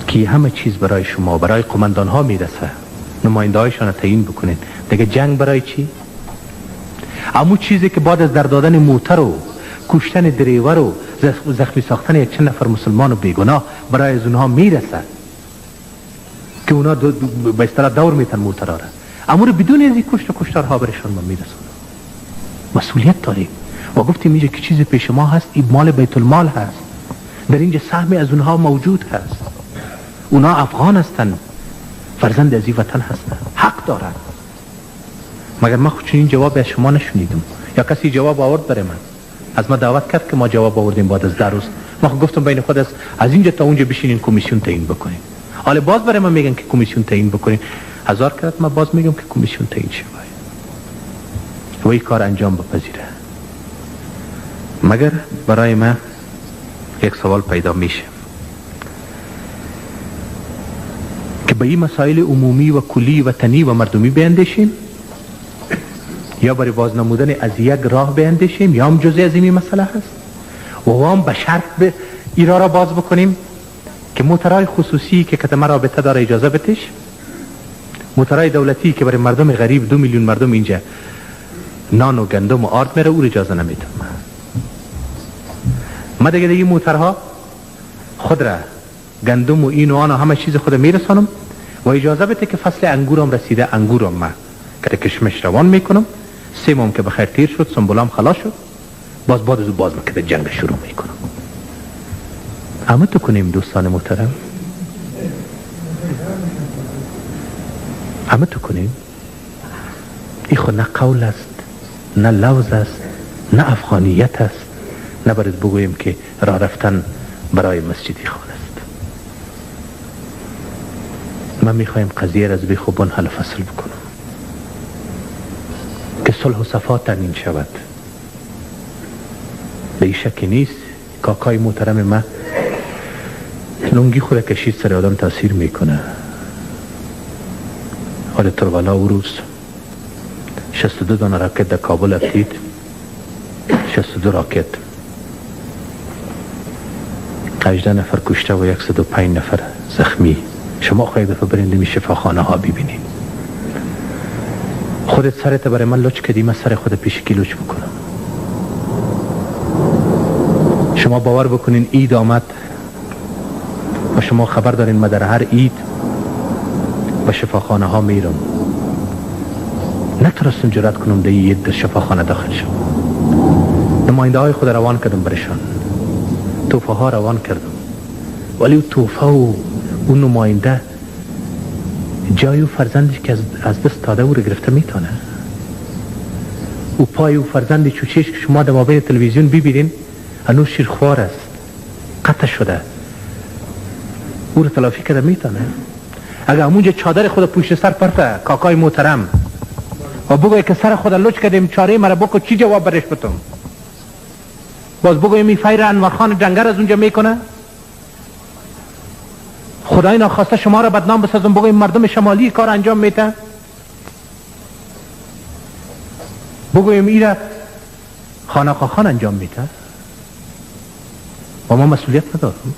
که همه چیز برای شما برای قماندان ها میرسه، نماینده هایشان تعیین بکنین، دیگه جنگ برای چی؟ اما چیزی که بعد از در دادن موتر و کشتن دریور و زخمی ساختن یک چند نفر مسلمان و بیگناه برای از اونها میرسه که اونا به اصطلاح دور میتن موترها را، اما رو بدون از این کشت و کشتارها برشان ما میرسونه. مسئولیت داریم و گفتیم اینجا که چیزی پیش ما هست، این مال بیت المال هست، در اینجا سهمی از اونها موجود هست. اونا افغان هستن، فرزند از این وطن هستن، حق دارن. مگر ما خود چنین جواب از شما نشنیدم یا کسی جواب آورد برای من؟ از ما دعوت کرد که ما جواب آوردیم بعد از 10 روز. ما گفتم بین خود از اینجا تا اونجا بشینین کمیسیون تعیین بکنین. حالا باز برای من میگن که کمیسیون تعیین بکنین. 1000 کرد ما باز میگم که کمیسیون تعیین شه و این کار انجام بپذیره. مگر برای من یک سوال پیدا میشه که به این مسائل عمومی و کلی و تنی و مردمی بیندیشیم یا برای باز نمودن از یک راه بیندیشیم یا هم جزئی از این مسئله هست و هم به شرط به ایرا را باز بکنیم که موترهای خصوصی که کتمه رابطه داره اجازه بتش، موترهای دولتی که برای مردم غریب 2 میلیون مردم اینجا نان و گندم و آرد میره او اجازه نمیتم. ما دیگه این موترها خود را گندم و این و آن و همه چیز خود میرسانم و اجازه بده که فصل انگورم رسیده، انگورم ما که کشمش روان میکنم، 3 ماه که بخیر تیر شد، سنبولام خلاص شد، باز بعد از او باز مکده جنگ شروع میکنم. اما تو کنیم دوستان محترم، اما تو کنیم این خود نه قول است، نه لوز است، نه افغانیت است، نه باید بگوییم که راه رفتن برای مسجدی خان است. من میخوایم قضیه را از بی خوبان حل فصل بکنم که صلح و صفا تامین شود. به این شکی نیست کاکای محترم من لنگی خود کشید سر آدم تاثیر میکنه. حال تروالا او روز 62 دانه راکت در کابل افتید، 62 راکت، 18 نفر کشته و 105 نفر زخمی. شما خواهی دفعه برین می شفاخانه ها ببینید. خودت سرت برای من لچ کردی، من سر خود پیشکی لچ بکنم. شما باور بکنین عید آمد و شما خبر دارین من در هر عید به شفاخانه ها میرم. نترستم جرأت کنم در عید در شفاخانه داخل شم. نماینده های خود روان کردم برشان، توفه ها روان کردم، ولی او توفه و اون نماینده جای او فرزندش که از دست داده او رو گرفته میتونه. او پای او فرزند چوچهش که شما در مابین تلویزیون ببینین هنوز شیرخوار است، قطع شده، او رو تلافی کرده میتونه. اگر همونجا چادر خود پشت سر پرته کاکای محترم و بگوی که سر خود لچ کردیم چاره مرا بکن، چی جواب برش بتم؟ باز بگویم این فیر انور خان جنگر از اونجا میکنه؟ خدای ناخواسته شما را بدنام بسازم بگویم مردم شمالی کار انجام میته؟ بگویم این را خان خان انجام میته و ما مسئولیت ندارم؟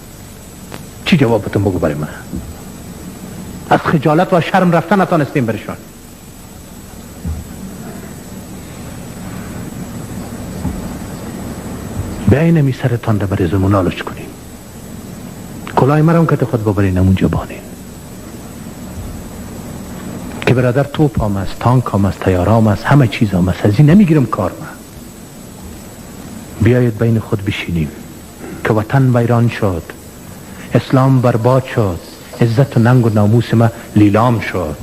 چی جوابتون بگو برای من؟ از خجالت و شرم رفتن نتانستیم برشان. بیاین می سرتان را بر زمون آلوچ کنیم، کلاه مرم که خود ببرین اونجا بانین. که برادر توپ هم است، تانک هم است، تیاره هم است، همه چیز هم است. از این نمیگیرم کار من. بیایید بین خود بشینیم که وطن ویران شد، اسلام برباد شد، عزت و ننگ و ناموس ما لیلام شد.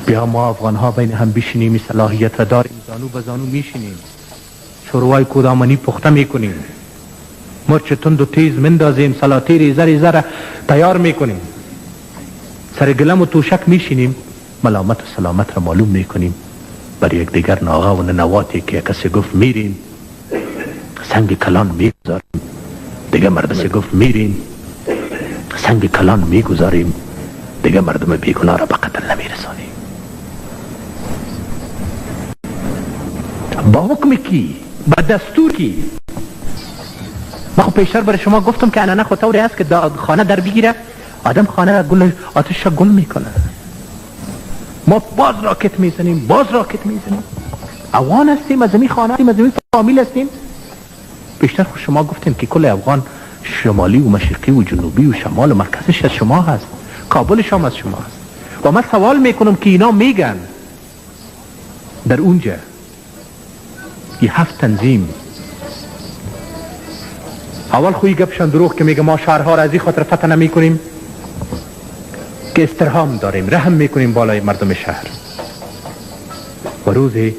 بیا ما افغان ها بین هم بشینیم، این صلاحیت را داریم، زانو به زانو میشینیم، شروعای کودامانی پخته میکنیم، مرچ تند و تیز مندازیم، سلاتیر زر تیار میکنیم، سر گلم و توشک میشینیم، ملامت و سلامت را معلوم میکنیم، بر یک دیگر ناغا و نواتی که کسی گفت میریم سنگ کلان میگذاریم، دیگه مردم گفت میریم سنگ کلان میگذاریم، دیگه مردم بیگناه را به قتل نمیرسانیم. با حکم کی؟ با دستور کی؟ من خب پیشتر برای شما گفتم که انانه خود طوری هست که خانه در بگیره، آدم خانه را گل آتش را گل میکنه. ما باز راکت میزنیم، افغان هستیم، از زمین خانه هستیم، از زمین فامیل هستیم. بیشتر خود شما گفتیم که کل افغان شمالی و مشرقی و جنوبی و شمال و مرکزش از شما هست، کابلش هم از شما هست. و من سوال میکنم که اینا میگن در اونجا یه 7 تنظیم اول خوی گپشن دروغ که میگه ما شهرها را از این خاطر فتح نمی کنیم که استرهام داریم، رحم میکنیم بالای مردم شهر. و روزی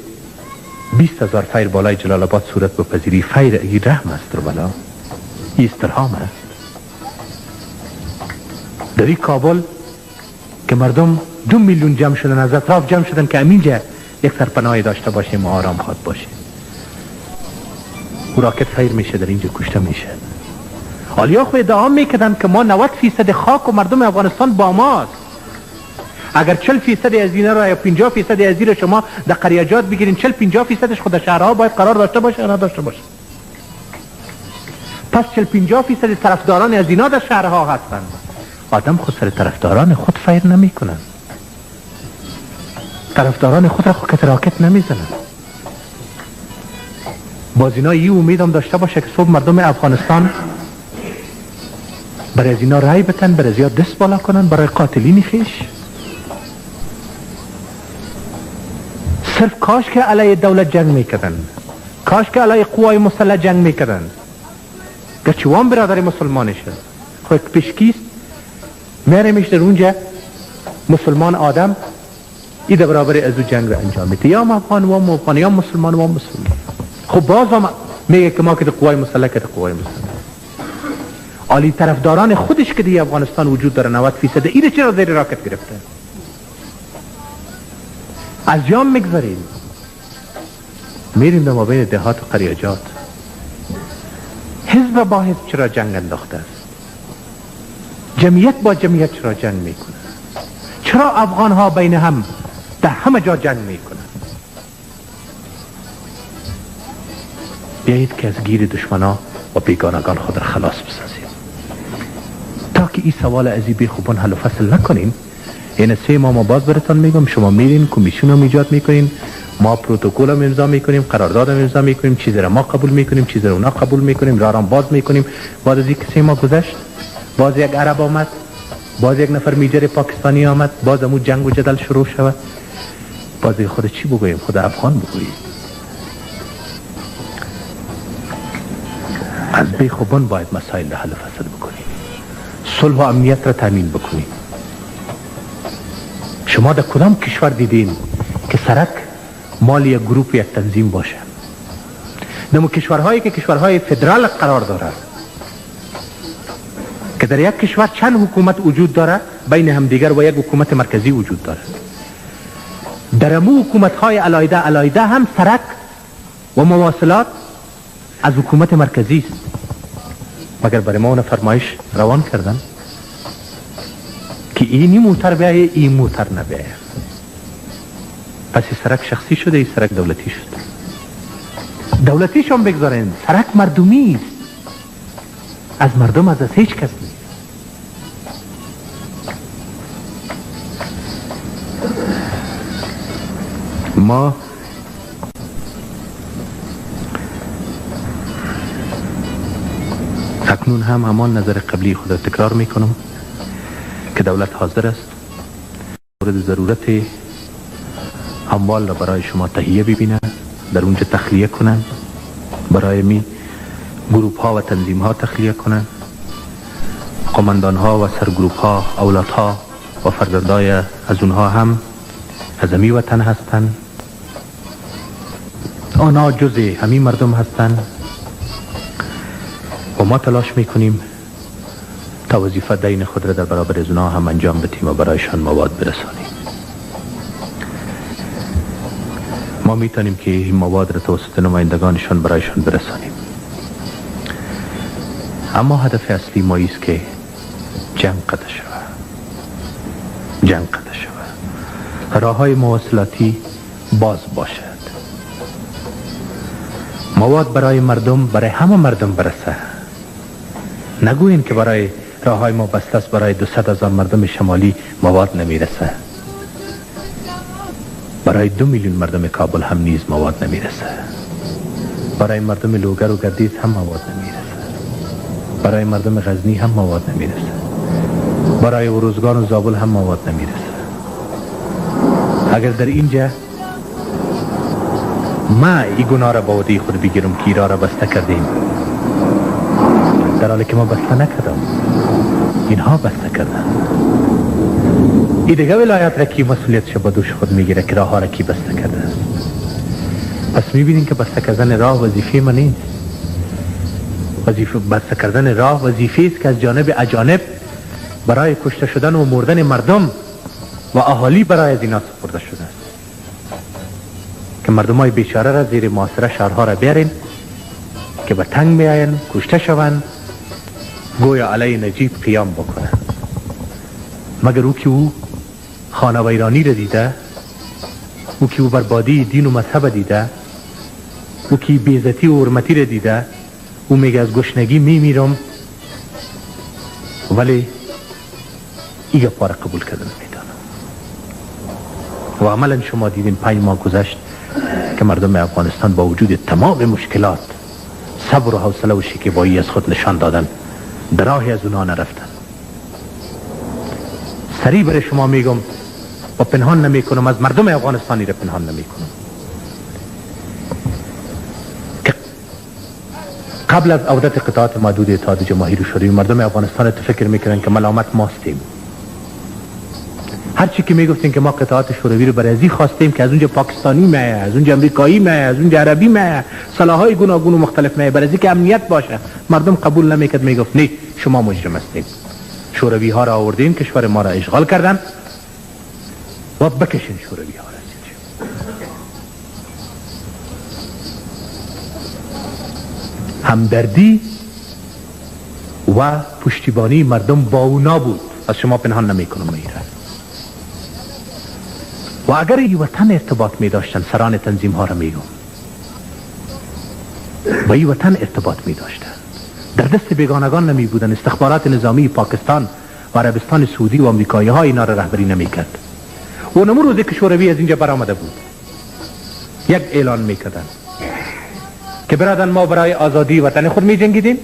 20,000 فیر بالای جلال آباد صورت بپذیری، فیر ای رحم است رو بلا، این استرهام است. در این کابل که مردم 2 میلیون جمع شدن، از اطراف جمع شدن که امینجا یک سرپناهی داشته باشیم و آرام خواد باشیم. و راکت فیر میشه، در اینجا کشته میشه. حالیا خو ادعا میکردن که ما 90% خاک و مردم افغانستان با ماست. اگر 40% از اینا را یا 50% از این را شما در قریجات بگیرین، 40-50% خود شهرها باید قرار داشته باشه یا نداشته باشه. پس 40-50% طرفداران از اینا در شهرها هستند. آدم خود سر طرفداران خود فیر نمیکنن، طرفداران خود را خود کت راکت نمیزنن. باز اینا یه امیدم داشته باشه که صبح مردم افغانستان برای از اینا رای بتن، برای از اینا دست بالا کنن، برای قاتلین خیش. صرف کاش که علیه دولت جنگ میکردن، کاش که علیه قوای مسلح جنگ میکردن، گرچه وان برادر مسلمانش هست. خود پیشکیست میرمیش در اونجا مسلمان آدم ایده برابر از او جنگ را انجام میده، یا افغان و افغان، یا مسلمان و مسلمان. خب باز هم میگه که ما که قوای مسلح که قوای مسلح. عالی طرفداران خودش که در افغانستان وجود داره 90%، اینه چرا زیر راکت گرفته؟ از جام میگذاریم میریم در مابین دهات و قریجات. حزب با حزب چرا جنگ انداخته است؟ جمعیت با جمعیت چرا جنگ میکنه؟ چرا افغان ها بین هم در همه جا جنگ میکنن؟ بیایید که از گیر دشمنا و بیگانگان خود را خلاص بسازیم. تا که این سوال از این خوبان حل و فصل نکنین، این 3 ماه ما باز براتون میگم، شما میرین کمیسیون هم ایجاد میکنین، ما پروتکل هم امضا میکنیم، قرارداد هم امضا میکنیم، چیزی را ما قبول میکنیم، چیزی را اونا قبول میکنیم، راه را باز میکنیم. بعد از این 3 ماه گذشت، باز یک عرب آمد، باز یک نفر میجر پاکستانی آمد، باز همون جنگ و جدل شروع شود. باز خود چی بگوییم؟ خود افغان بگوییم. از بی خوبان باید مسائل حل فصل بکنیم، صلح و امنیت را تامین بکنیم. شما در کدام کشور دیدین که سرک مال یک گروپ یک تنظیم باشه؟ در کشورهایی که کشورهای فدرال قرار داره، که در یک کشور چند حکومت وجود داره، بین هم دیگر و یک حکومت مرکزی وجود داره. در امو حکومت‌های علایده هم سرک و مواصلات از حکومت مرکزی است. مگر برای ما اون فرمایش روان کردن که اینی موتر بیایه، این موتر نبیایه. پس این سرک شخصی شده، این سرک دولتی شده. دولتیش هم بگذارین، سرک مردمی است، از مردم، از هیچ کس نیست. ما اکنون هم همان نظر قبلی خود تکرار میکنم که دولت حاضر است مورد ضرورت اموال را برای شما تهیه ببینه، در اونجا تخلیه کنن، برای می گروپ ها و تنظیم ها تخلیه کنن، قماندان ها و سرگروپ ها، اولاد ها و فرزندای از اونها هم از امی وطن هستن. آنها جز همین مردم هستن و ما تلاش میکنیم تا وظیفه دین خود را در برابر از اونها هم انجام بدیم و برایشان مواد برسانیم. ما میتونیم که این مواد را توسط نمایندگانشان برایشان برسانیم، اما هدف اصلی ما است که جنگ قطع شود، جنگ قطع شود، راه های مواصلاتی باز باشد، مواد برای مردم، برای همه مردم برسه. نگوین که برای راه های ما بسته است، برای 200,000 مردم شمالی مواد نمیرسه، برای 2 میلیون مردم کابل هم نیز مواد نمیرسه، برای مردم لوگر و گردیز هم مواد نمیرسه، برای مردم غزنی هم مواد نمیرسه، برای اروزگان و زابل هم مواد نمیرسه. اگر در اینجا ما این گناه را با عهده خود بگیرم که ایران را بسته کردیم، در حالی که ما بسته نکردم، اینها بسته کردن. این دیگه ولایت را کی مسئولیتش با دوش خود میگیره که راه ها را کی بسته کرده است؟ پس میبینین که بسته کردن راه وظیفه من نیست. بسته کردن راه وظیفه است که از جانب اجانب برای کشته شدن و مردن مردم و اهالی برای از اینا سپرده شده است، که مردم های بیچاره را زیر محاصره شهرها را بیارین که به تنگ میاین، کشته شوند، گویا علیه نجیب قیام بکنه. مگر او که او خانه ویرانی را دیده، او که او بربادی دین و مذهب دیده، او که بیعزتی و حرمتی را دیده، او میگه از گشنگی میمیرم، ولی ایگه پاره قبول کردن میدانم. و عملا شما دیدین 5 ماه گذشت که مردم افغانستان با وجود تمام مشکلات صبر و حوصله و شکیبایی از خود نشان دادن، در راهی از اونها نرفتن. سریع برای شما میگم و پنهان نمی کنم، از مردم افغانستانی را پنهان نمی کنم که قبل از عودت قطاعات محدود اتحاد جماهیر شوروی مردم افغانستان تو فکر میکردن که ملامت ماستیم. هرچی که میگفتیم که ما قطاعات شوروی رو برای ازی خواستیم که از اونجا پاکستانی میه، از اونجا امریکایی میه، از اونجا عربی میه، سلاحهای گوناگون و مختلف میه، برای ازی که امنیت باشه. مردم قبول نمیکرد، میگفت نه شما مجرم هستید، شوروی ها را آوردین کشور ما را اشغال کردن و بکشین شوروی ها را. همدردی و پشتیبانی مردم با اونا بود، از شما پنهان نمی کنم میره. و اگر این وطن ارتباط می داشتن، سران تنظیم ها را میگم، با این وطن ارتباط می داشتن، در دست بیگانگان نمی بودن. استخبارات نظامی پاکستان و عربستان سعودی و امریکایی ها اینا را رهبری نمی کرد. و نمو روزی که شوروی از اینجا برآمده بود یک اعلان می کردن که برادران ما برای آزادی وطن خود می جنگیدیم،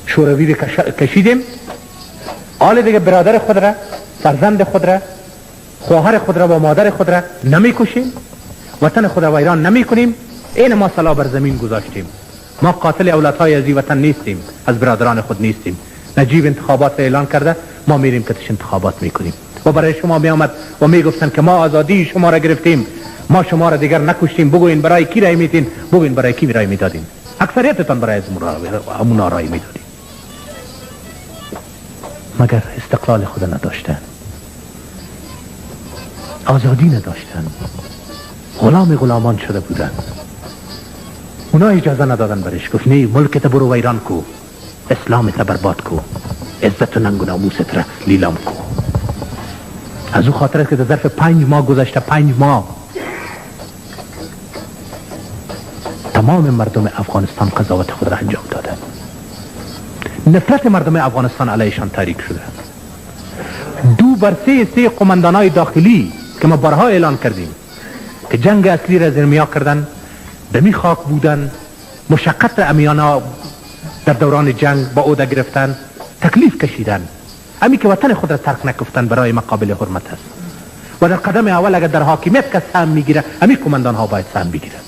شوروی را کشیدیم، حال دیگه برادر خود را، فرزند خود را، خواهر خود را و مادر خود را نمی کشیم، وطن خود را ویران نمی کنیم. این ما سلا بر زمین گذاشتیم. ما قاتل اولادهای از این وطن نیستیم، از برادران خود نیستیم. نجیب انتخابات را اعلان کرده، ما میریم که تش انتخابات میکنیم. و برای شما می آمد و می گفتن که ما آزادی شما را گرفتیم، ما شما را دیگر نکشتیم، بگوین برای کی رای میدین، بگوین برای کی رای میدادین. اکثریتتان برای همون رای میدادین. مگر استقلال خود نداشتن، آزادی نداشتن، غلامان شده بودن. اونا اجازه ندادن برش، گفت نه ملکت برو ویران کو، اسلامت برباد کو، عزت و ننگ و ناموست را لیلام کو. از او خاطر است که در ظرف 5 ماه گذشته، 5 ماه تمام مردم افغانستان قضاوت خود را انجام دادن. نفرت مردم افغانستان علیشان تحریک شده. 2/3 قماندانای داخلی که ما بارها اعلان کردیم که جنگ اصلی را زرمیا کردن، دمی خاک بودن، مشقت امیانا در دوران جنگ با عهده گرفتن، تکلیف کشیدن، امی که وطن خود را ترک نکفتن برای مقابل حرمت است. و در قدم اول اگر در حاکمیت که سهم میگیره همین کماندان ها باید سهم بگیرن،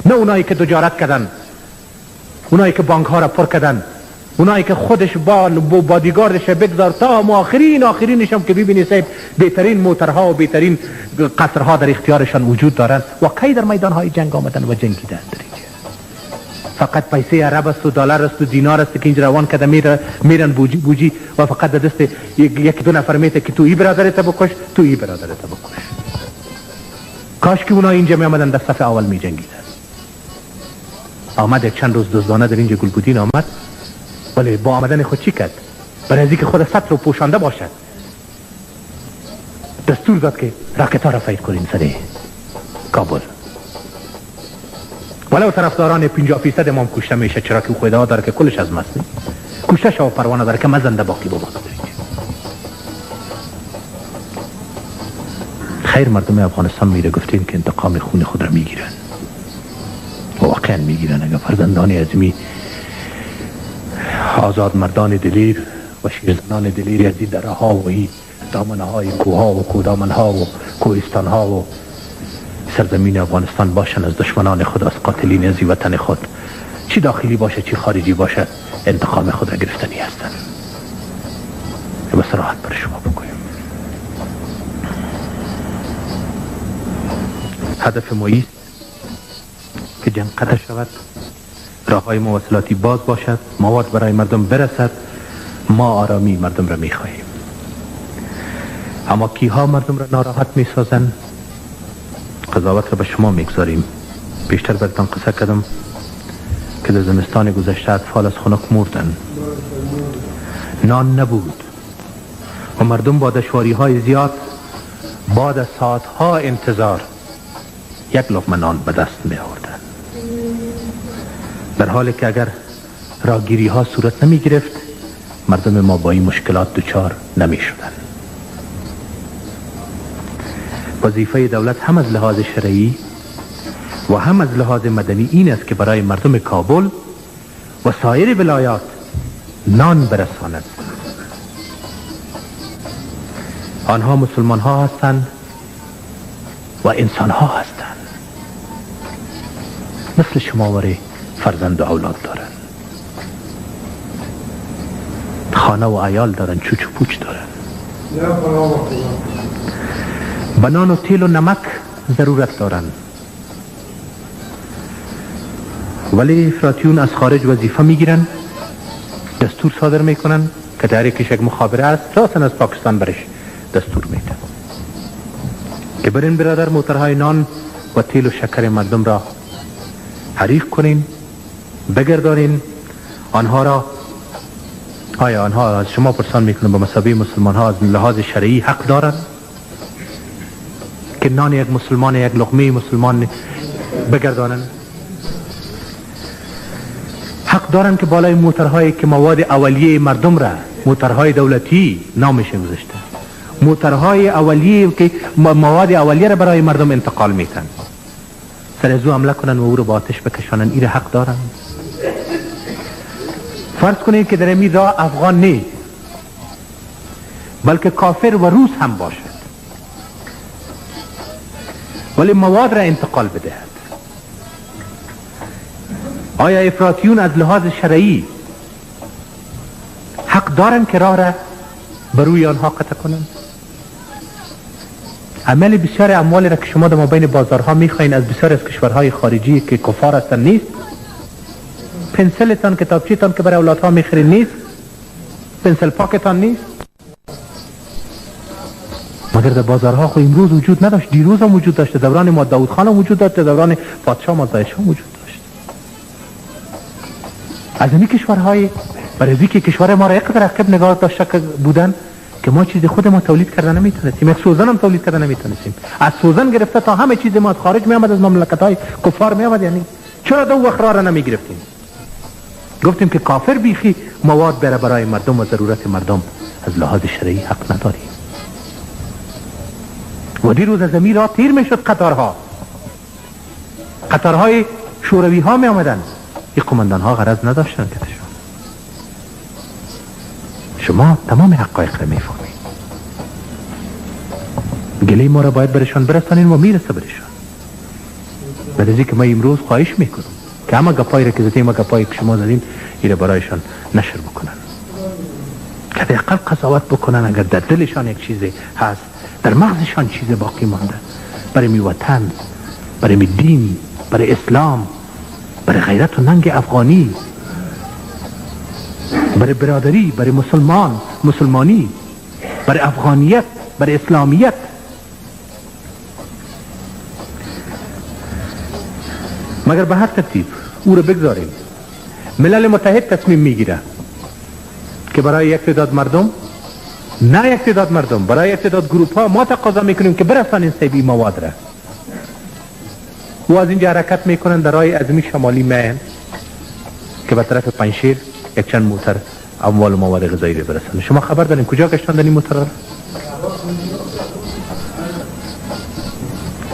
نه اونایی که تجارت کردن، اونایی که بانک ها را پر کردن، اونایی که خودش با بادیگاردش بگذار تا آخرینش هم که ببینی صاحب بهترین موترها و بهترین قصرها در اختیارشان وجود دارن و کی در میدان های جنگ آمدن و جنگیدن. در اینجا فقط پیسه عرب است و دلار است و دینار است که اینجا روان کرده میرن بوجی و فقط دست یک دو نفر میته که تو ای برادرت بکش، تو ای برادرت بکش. کاش که اونا اینجا می آمدن در صف اول می جنگیدن. آمد یک چند روز دزدانه در اینجا گلبودین آمد، ولی با آمدن خود چی کرد؟ برای از اینکه خود سطر رو پوشانده باشد دستور داد که راکت ها را فید کنین سر کابل. ولو طرفداران 50% امام کشته میشه، چرا که خدا داره که کلش از مست کشته شو پروانه داره که مزنده باقی بمانه. خیر مردم افغانستان میره گفتیم که انتقام خون خود را میگیرن و واقعا میگیرن. اگر فرزندان عظیمی آزاد مردان دلیر و شیرزنان دلیر از این دره ها و این دامنه های کوه ها و کودامن ها و کوهستان ها و سرزمین افغانستان باشن، از دشمنان خود، از قاتلین از وطن خود، چی داخلی باشه چی خارجی باشه، انتقام خود را گرفتنی هستن. به صراحت بر شما بگویم هدف ما است که جنگ قطع شود، راه های مواصلاتی باز باشد، مواد برای مردم برسد. ما آرامی مردم را میخواهیم، اما کیها مردم را ناراحت میسازن قضاوت را به شما میگذاریم. بیشتر براتون قصه کردم که در زمستان گذشته اطفال از خنک مردن، نان نبود و مردم با دشواری های زیاد بعد از ساعت ها انتظار یک لقمه نان به دست می آوردن، در حالی که اگر راگیری ها صورت نمی گرفت مردم ما با این مشکلات دچار نمی شدن. وظیفه دولت هم از لحاظ شرعی و هم از لحاظ مدنی این است که برای مردم کابل و سایر ولایات نان برساند. آنها مسلمان ها هستند و انسان ها هستند، مثل شما وری فرزند و اولاد دارن، خانه و عیال دارن، چوچ و پوچ دارن. بنان و تیل و نمک ضرورت دارن، ولی افراطیون از خارج وظیفه میگیرن، دستور صادر میکنن که در یکیش یک مخابره است، راسن از پاکستان برش دستور میدن که برین برادر موترهای نان و تیل و شکر مردم را حریق کنین، بگردانین. آنها را آیا آنها از شما پرسان میکنن به مثابه مسلمان ها از لحاظ شرعی حق دارن که نان یک مسلمان، یک لقمه مسلمان بگردانن؟ حق دارن که بالای موترهایی که مواد اولیه مردم را، موترهای دولتی نامش گذاشته، موترهای اولیه که مواد اولیه را برای مردم انتقال میتن، سر از او حمله کنن و او رو با آتش بکشانن؟ این حق دارن؟ فرض کنید که در این راه افغان نیست بلکه کافر و روس هم باشد، ولی مواد را انتقال بدهد. آیا افراطیون از لحاظ شرعی حق دارن که راه را بروی آنها قطع کنند؟ عمل بسیار اموالی را که شما در مابین بازارها میخواین از بسیار از کشورهای خارجی که کفار هستن نیست؟ پنسلتان، کتابچیتان که برای اولادها میخرین نیست؟ پنسل پاکتان نیست؟ مگر در بازارها خو امروز وجود نداشت؟ دیروز هم وجود داشته، دوران ما داود خان هم وجود داشت، دوران پادشاه مازدای شاه وجود داشت. از این کشورهای برای اینکه کشور ما را یک رقیب نگاه داشته بودن که ما چیز خود ما تولید کردن نمیتونستیم، یک سوزن هم تولید کردن نمیتونستیم. از سوزن گرفته تا همه چیز ما از خارج میامد، از مملکت‌های کفار میامد. یعنی چرا دو وقت را نمیگرفتیم؟ گفتیم که کافر بیخی مواد بره برای مردم و ضرورت مردم، از لحاظ شرعی حق نداریم. و دیروز از امیر ها تیر میشد، قطارهای شوروی ها می آمدن، این قماندان ها غرض نداشتن که شما تمام حقایق را میفهمید. گله ما را باید برشان برسانیم و میرسه برشان. برای که ما امروز خواهش میکنم که همه گپایی را که زدیم و گپایی که شما زدین ایره برایشان نشر بکنن، که دقیقا قضاوت بکنن اگر در دلشان یک چیزی هست، در مغزشان چیز باقی مانده برای می وطن، برای می دین، برای اسلام، برای غیرت و ننگ افغانی، برای برادری، برای مسلمانی، برای افغانیت، برای اسلامیت. مگر به هر ترتیب او رو بگذاریم. ملل متحد تصمیم میگیره که برای یک تعداد مردم، نه یک تعداد مردم، برای یک تعداد گروپ ها ما تقاضا میکنیم که برسانین سیبی مواد را. او از اینجا حرکت میکنن در راه عظمی شمالی مین که به طرف پنجشیر یک چند موتر اموال و مواد غذایی را برسانه. شما خبر دارین کجا گشتن در این موتر را؟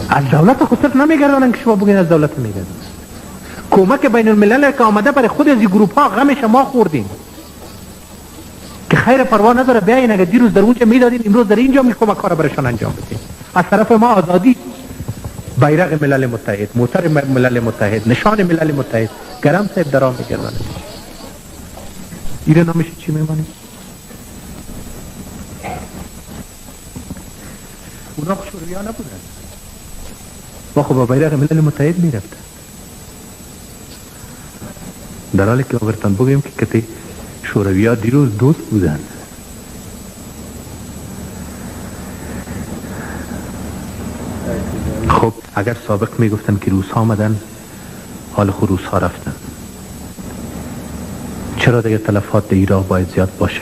از دولت خود صرف نمیگردانن که شما بگین از دولت میگردن. کمک بین الملل که آمده برای خود از این گروپ ها غم شما خوردین که خیر پروا نداره. بیاین اگر دیروز در اونجا میدادین امروز در اینجا می کمک ها را برایشان انجام بدین. از طرف ما آزادی، بیرق ملل متحد، موتر ملل متحد، نشان ملل متحد، گرم صاحب درام میگردن. ایره نامش چی میمانی؟ اونا شورویا نبودن، ما خب با بیرق ملل متحد میرفتن. در حالی که اگرتان بگیم که کتی شورویا دیروز دوست بودن. خب اگر سابق میگفتن که روس ها آمدن، حال خود روس ها رفتن، چرا دیگه تلفات در عراق باید زیاد باشه؟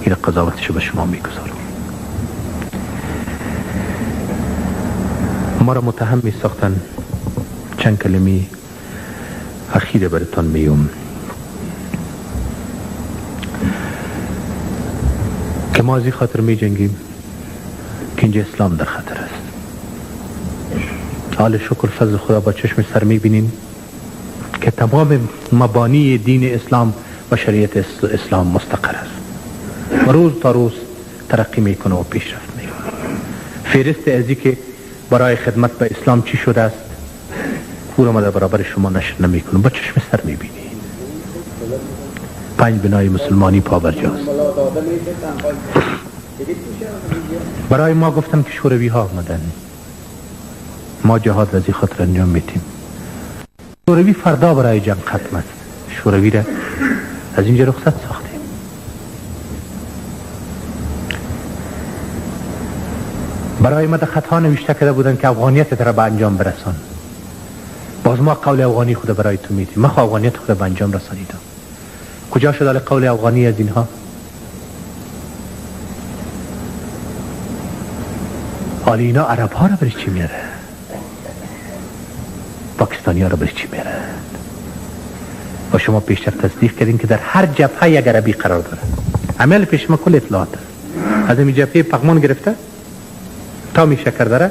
این قضاوتشو به شما میگذارم. ما را متهم می ساختن. چند کلمی اخیره براتان میگم که ما از این خاطر می جنگیم که اینجا اسلام در خطر است. حال شکر فضل خدا با چشم سر می بینیم که تمام مبانی دین اسلام و شریعت اسلام مستقر است و روز تا روز ترقی میکنه و پیشرفت میکنه. فهرست ازی که برای خدمت به اسلام چی شده است او را ما در برابر شما نشر نمیکنم، با چشم سر میبینی. 5 بنای مسلمانی پابرجاست. برای ما گفتم که شوروی ها آمدن، ما جهاد از این خاطر انجام میدیم. شوروی فردا برای جنگ ختم است. شوروی را از اینجا رخصت ساختیم. برای ما خطا نوشته کرده بودن که افغانیت را به انجام برسان. باز ما قول افغانی خود برای تو میدیم. ما افغانیت خود به انجام رسانیدم. کجا شد قول افغانی از اینها؟ حالی اینا عرب ها را برای چی میاره؟ پاکستانی ها را برای چی میاره؟ و شما پیشتر تصدیق کردین که در هر جبهه یک عربی قرار داره. عمل پیش ما کل اطلاعات از این جبهه پغمان گرفته تا می شکر داره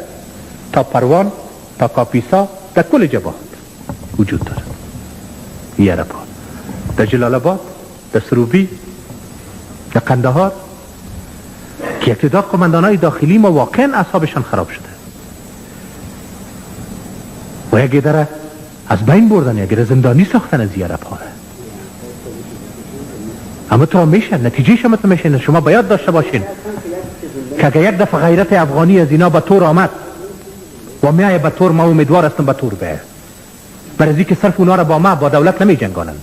تا پروان تا کاپیسا در کل جبهات وجود داره. این عرب ها در جلال آباد، در سروبی، در قندهار که یک تعداد قماندانای داخلی ما واقعا اعصابشان خراب شده و یک دره از بین بردن، یک زندانی ساختن از این عرب ها. اما تو میشن نتیجه شما تو میشن. شما باید داشته باشین که اگر یک دفعه غیرت افغانی از اینا به طور آمد و میای به طور، ما امیدوار هستم به طور به برای که صرف اونا را با ما با دولت نمی جنگانن،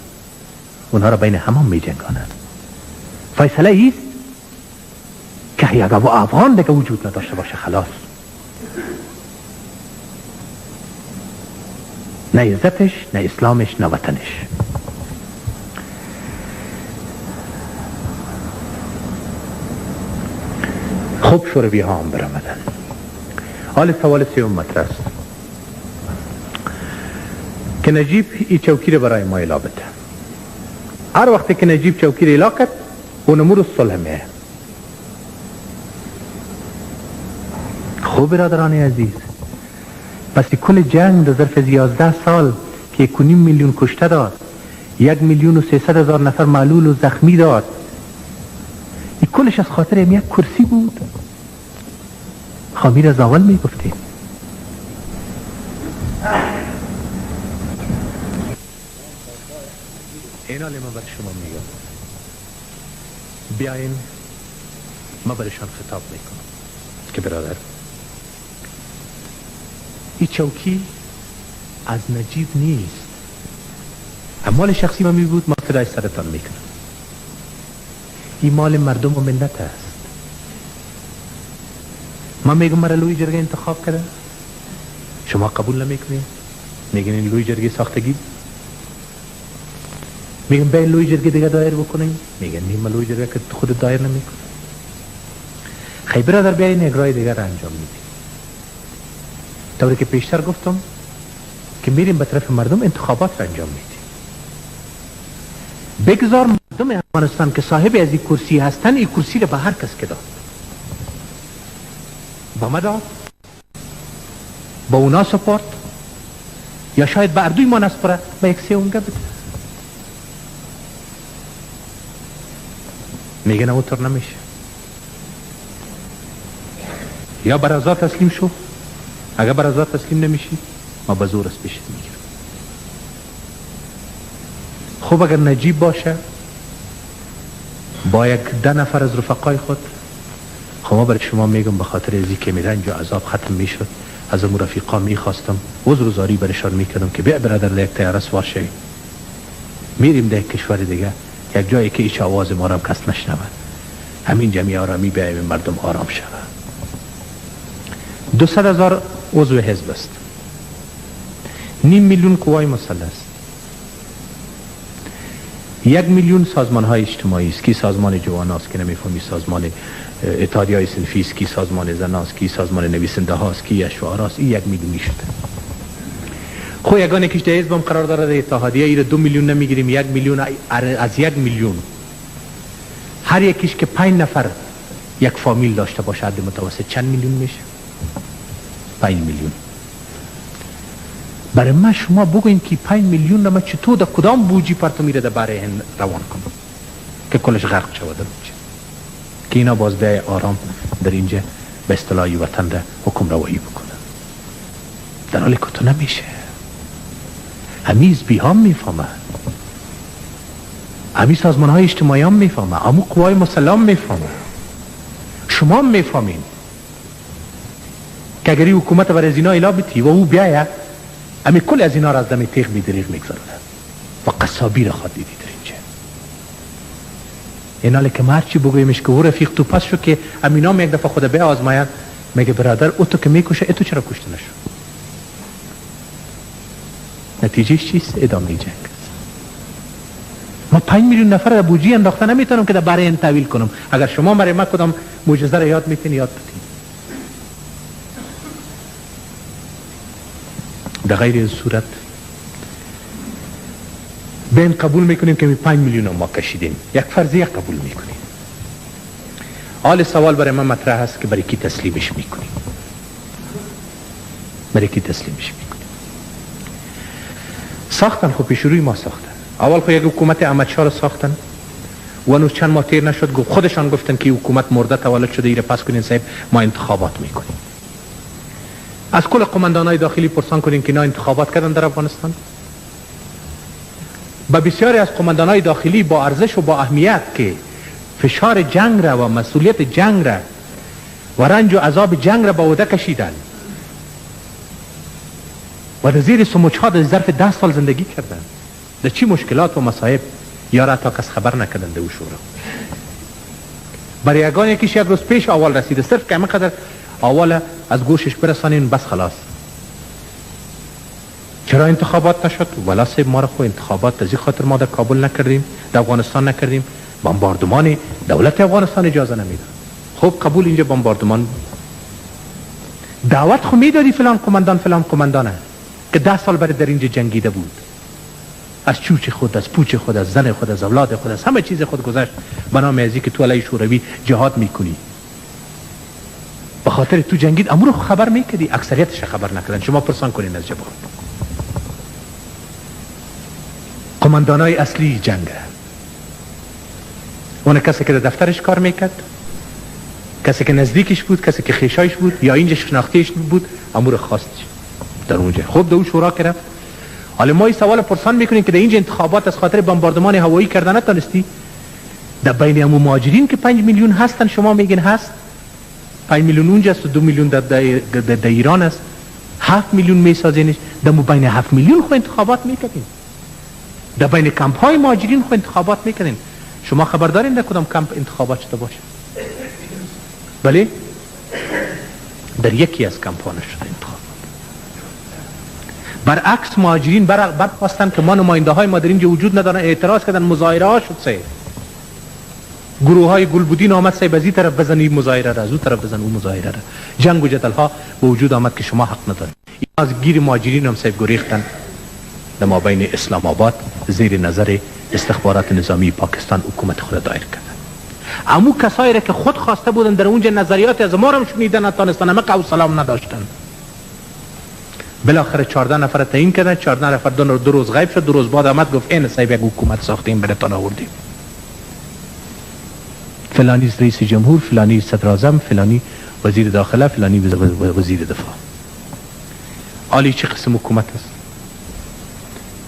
اونها را بین همان می جنگانن. فیصله ایست که یک افغان دیگه وجود نداشته باشه، خلاص. نه عزتش، نه اسلامش، نه وطنش. خب شوروی ها هم برآمدن. حال سوال سوم مطرح است که نجیب این چوکی رو برای ما اعلام بده. هر وقتی که نجیب چوکی رو اعلام کرد اون امور صلح میه. خوب برادران عزیز، پس کل جنگ در ظرف 11 سال که 1.5 میلیون کشته داد، 1,300,000 نفر معلول و زخمی داد، این کلش از خاطر یک کرسی بود؟ خامیر از اول میگفتیم. این حالی من برای شما میگم، بیاین ما برایشان خطاب میکنم که برادر این چوکی از نجیب نیست، مال شخصی من می بود، ما فدای سرتان میکنم. این مال مردم و ملت است. من میگم مرا لوی جرگه انتخاب کرده، شما قبول نمیکنید، میگن این لوی جرگه ساختگی. میگن به لوی جرگه دیگه دایر بکنیم، میگن نیم لوی جرگه که خود دایر نمیکنه. خیلی برادر بیاین اجرای دیگر را انجام میدیم. طوری که پیشتر گفتم که میریم به طرف مردم انتخابات را انجام میدیم. بگذار مردم افغانستان که صاحب از این کرسی هستن این کرسی را به هر کس که داد، با ما داد، با اونا سپورت، یا شاید به اردوی ما نسپره به یک سومگه بده. میگن اوتر نمیشه، یا بر آزاد تسلیم شو، اگر بر آزاد تسلیم نمیشی ما به زور از پیشت میگیرم. خوب اگر نجیب باشه با یک 10 نفر از رفقای خود، خب ما برای شما میگم به خاطر ازی که رنج و عذاب ختم میشد از امو رفیقا میخواستم عذر و زاری برشان میکردم که بیا برادر در یک تیاره سوار شویم، میریم در یک کشور دیگه، یک جایی که ایچ آواز ما را کس نشنود، همین جمعی آرامی بیایم مردم آرام شود. 200,000 عضو حزب است، 500,000 قوای مسلح است، 1,000,000 سازمان های اجتماعی است، کی سازمان جوان است که نمیفهمی، سازمان اتحادیه صنفی است، کی سازمان زن است، کی سازمان نویسنده هاست، کی اشعار است. این 1,000,000 شده. خو یگانه کش در حزبم قرار داره در اتحادیه ایره 2 میلیون نمیگیریم، 1 میلیون از 1 میلیون هر یکیش که 5 نفر یک فامیل داشته باشه حد متوسط چند میلیون میشه؟ 5 میلیون. برای من شما بگوین که 5 میلیون را من چطور در کدام بوجی پرتو میره در باره هن روان کنم که کلش غرق شود در بوجی، که اینا باز بیای آرام در اینجا به اصطلاحی وطن را حکم روایی بکنن، در حالی که تو نمیشه. همیز بی هم میفهمه، همی سازمان های اجتماعی هم میفهمه، همو قوای مسلح هم میفهمه، شما هم میفهمین که اگری حکومت بر از اینا الا بتی و او بیایه همی کل از اینا را از دم تیغ بی دریغ میگذارده و قصابی را خواد دیدی در اینجا. این حالی که ما هرچی بگویمش که او رفیق تو پس شو که همینا هم یک دفعه خود بیا آزماید، میگه برادر او تو که میکشه ای تو چرا کشته نشو؟ نتیجهش چیست؟ ادامه جنگ. ما 5 میلیون نفر در بوجی انداخته نمیتونم که در باره این تحویل کنم. اگر شما برای ما کدام معجزه را یاد میتونی یاد بتین. در غیر این صورت بین قبول میکنیم که 5 میلیون ما کشیدیم، یک فرضیه قبول میکنیم. حال سوال برای من مطرح هست که برای کی تسلیمش میکنیم؟ برای کی تسلیمش میکنیم؟ ساختن خب پیش روی ما ساختن. اول خب یک حکومت احمدشاه رو ساختن و هنوز چند ماه تیر نشد خودشان گفتن که حکومت مرده تولد شده ایره پس کنین صاحب ما انتخابات میکنیم. از کل قماندانای داخلی پرسان کنین که اینا انتخابات کردن در افغانستان؟ با بسیاری از قماندانای داخلی با ارزش و با اهمیت که فشار جنگ را و مسئولیت جنگ را و رنج و عذاب جنگ را با عهده کشیدن و در زیر سموچها در ظرف 10 سال زندگی کردن، در چی مشکلات و مصائب یارا تا کس خبر نکردن در او شورا. برای یگان یکیش یک روز پیش اول رسیده، صرف که همه قدر اول از گوشش برسانین بس خلاص. چرا انتخابات نشد؟ والا صاحب ما را خو انتخابات از این خاطر ما در کابل نکردیم، در افغانستان نکردیم، بمباردمان دولت افغانستان اجازه نمیده. خب قبول اینجا بمباردمان دعوت خو میدادی فلان قماندانه که 10 سال برای در اینجا جنگیده بود، از چوچ خود، از پوچ خود، از زن خود، از اولاد خود، از همه چیز خود گذشت به نام ازی که تو علیه شوروی جهاد میکنی. به خاطر تو جنگید امور خبر میکردی، اکثریتش خبر نکردن. شما پرسان کنین از جبهه قماندانای اصلی جنگ اون کسی که در دفترش کار میکرد، کسی که نزدیکش بود، کسی که خیشایش بود یا اینجا شناختیش بود، امور خواستش در اونجا. خب دو شورا کرد. حالا ما این سوال پرسان میکنیم که در اینجا انتخابات از خاطر بمباردمان هوایی کردن نتونستی؟ در بین همون مهاجرین که 5 میلیون هستن شما میگین هست؟ 5 میلیون اونجا است و 2 میلیون در ایران است. 7 میلیون میسازینش. در بین 7 میلیون خو انتخابات میکنین. در بین کمپ های مهاجرین خو انتخابات میکنین. شما خبر دارین در کدام کمپ انتخابات شده باشه؟ بله؟ در یکی از کمپ ها نشده انتخابات. برعکس مهاجرین برخواستن که ما نماینده های ما در اینجا وجود ندارن، اعتراض کردن، مظاهره ها شد. سه گروه های گلبودین آمد سه از این طرف بزنی مظاهره را، از اون طرف بزن اون مظاهره را. جنگ و جدل ها به وجود آمد که شما حق ندارید. از گیر مهاجرین هم سه گریختن در مابین اسلام آباد زیر نظر استخبارات نظامی پاکستان حکومت خود دایر کردن. امو کسایی را که خود خواسته بودن در اونجا نظریات از ما هم شنیدن نتونستن، همه قول سلام نداشتن. بالاخره 14 نفر تعیین کردن. 14 نفر دو روز غیب شد. 2 روز بعد آمد گفت این صاحب یک حکومت ساختیم براتون آوردیم. فلانی رئیس جمهور، فلانی صدر اعظم، فلانی وزیر داخله، فلانی وزیر دفاع. عالی چه قسم حکومت است؟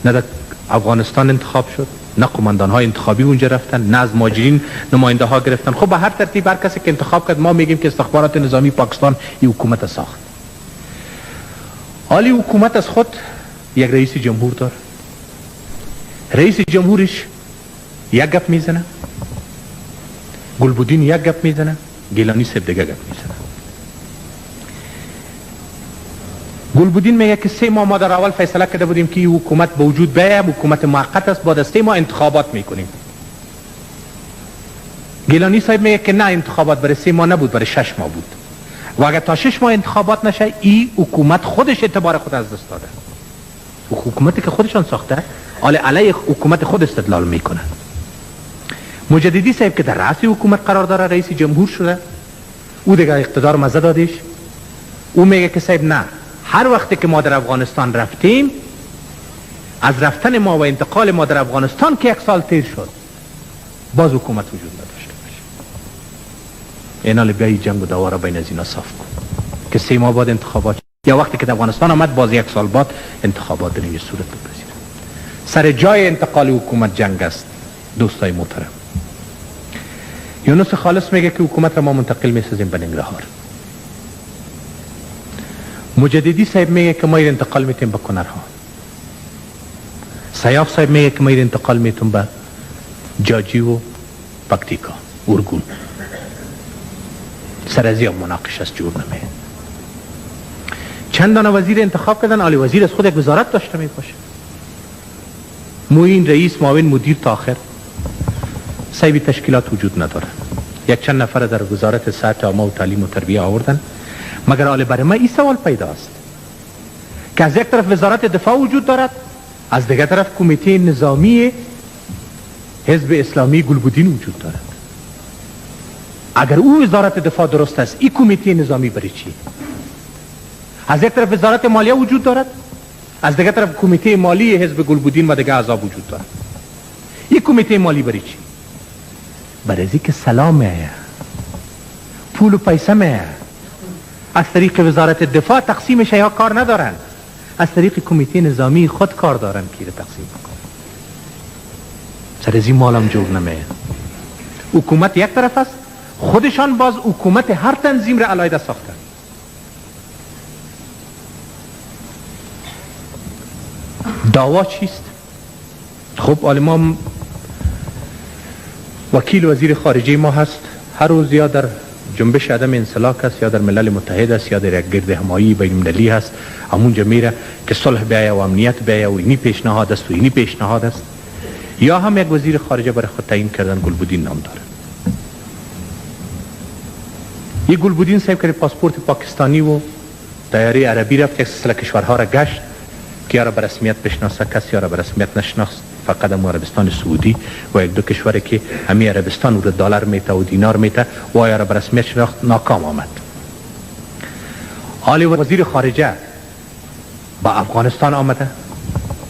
نه در افغانستان انتخاب شد، نه قماندان های انتخابی اونجا رفتن، نه از مهاجرین نماینده ها گرفتن. خب به هر ترتیب هر کسی که انتخاب کرد ما میگیم که استخبارات نظامی پاکستان این حکومت ساخت. عالی حکومت از خود یک رئیس جمهور داره. رئیس جمهورش یک گپ میزنه، گلبودین یک گپ میزنه، گیلانی صاحب دیگه گپ میزنه. گلبودین میگه که 3 ماه ما در اول فیصله کرده بودیم که این حکومت به وجود بیاید، حکومت موقت است، بعد از 3 ماه انتخابات میکنیم. گیلانی صاحب میگه که نه، انتخابات برای 3 ماه نبود، برای 6 ماه بود و اگر تا 6 ماه انتخابات نشه این حکومت خودش اعتبار خود از دست داده. حکومتی که خودشان ساخته علیه حکومت خود استدلال میکنه. مجددی صاحب که در رأس حکومت قرار داره، رئیس جمهور شده، او دیگه اقتدار مزه دادش. او میگه که صاحب نه، هر وقتی که ما در افغانستان رفتیم، از رفتن ما و انتقال ما در افغانستان که 1 سال تیر شد، باز حکومت وجود نداشته باشه. اینال بیایی جنگ و دواره بین از اینا صاف کن که 3 ماه بعد انتخابات، یا وقتی که در افغانستان آمد باز 1 سال بعد انتخابات در این صورت بپذیره. سر جای انتقال حکومت جنگ است. دوستای محترم، یونس خالص میگه که حکومت را ما منتقل میسازیم به ننگرهار. مجددی صاحب میگه که ما ایر انتقال میتیم به کنرها. سیاف صاحب میگه که ما ایر انتقال میتیم به جاجی و پکتیکا، ارگون. سر از این مناقشه است، جور نمیه. چند دانه وزیر انتخاب کردن، عالی وزیر از خود یک وزارت داشته میباشه. معین، رئیس، معاون، مدیر تا آخر. صاحب تشکیلات وجود نداره. یک چند نفر در وزارت صحت عامه و تعلیم و تربیه آوردن. مگر حال برای ما این سوال پیداست که از یک طرف وزارت دفاع وجود دارد، از دیگر طرف کمیته نظامی حزب اسلامی گلبودین وجود دارد. اگر او وزارت دفاع درست است، این کمیته نظامی برای چی؟ از یک طرف وزارت مالیه وجود دارد، از دیگر طرف کمیته مالی حزب گلبودین و دیگر اعضا وجود دارد. این کمیته مالی برای چی؟ برای اینکه سلام میآید، پول و پیسه میآید. از طریق وزارت دفاع تقسیمش یا کار ندارن، از طریق کمیته نظامی خود کار دارن که تقسیم بکنن. سر از این مالم جور نمیه. حکومت یک طرف است، خودشان باز حکومت هر تنظیم را علیحده ساختن. دعوا چیست؟ خب ما وکیل وزیر خارجه ما هست، هر روز یا در جنبش عدم انسلاک است، یا در ملل متحد است، یا در یک گرد همایی بین المللی هست. همونجا میره که صلح بیاید و امنیت بیاید و اینی پیشنهاد است و اینی پیشنهاد است. یا هم یک وزیر خارجه برای خود تعیین کردن، گلبودین نام داره. این گلبودین صاحب که پاسپورت پاکستانی و طیاره عربی رفت، یک سلسله کشورها را گشت که یا را به رسمیت بشناسه، کسی یا را به رسمیت نشناست، فقط هم عربستان سعودی و یک دو کشوری که همین عربستان او دلار میته و دینار میته و یا را به رسمیت شناخت، ناکام آمد. حالی وزیر خارجه با افغانستان آمده،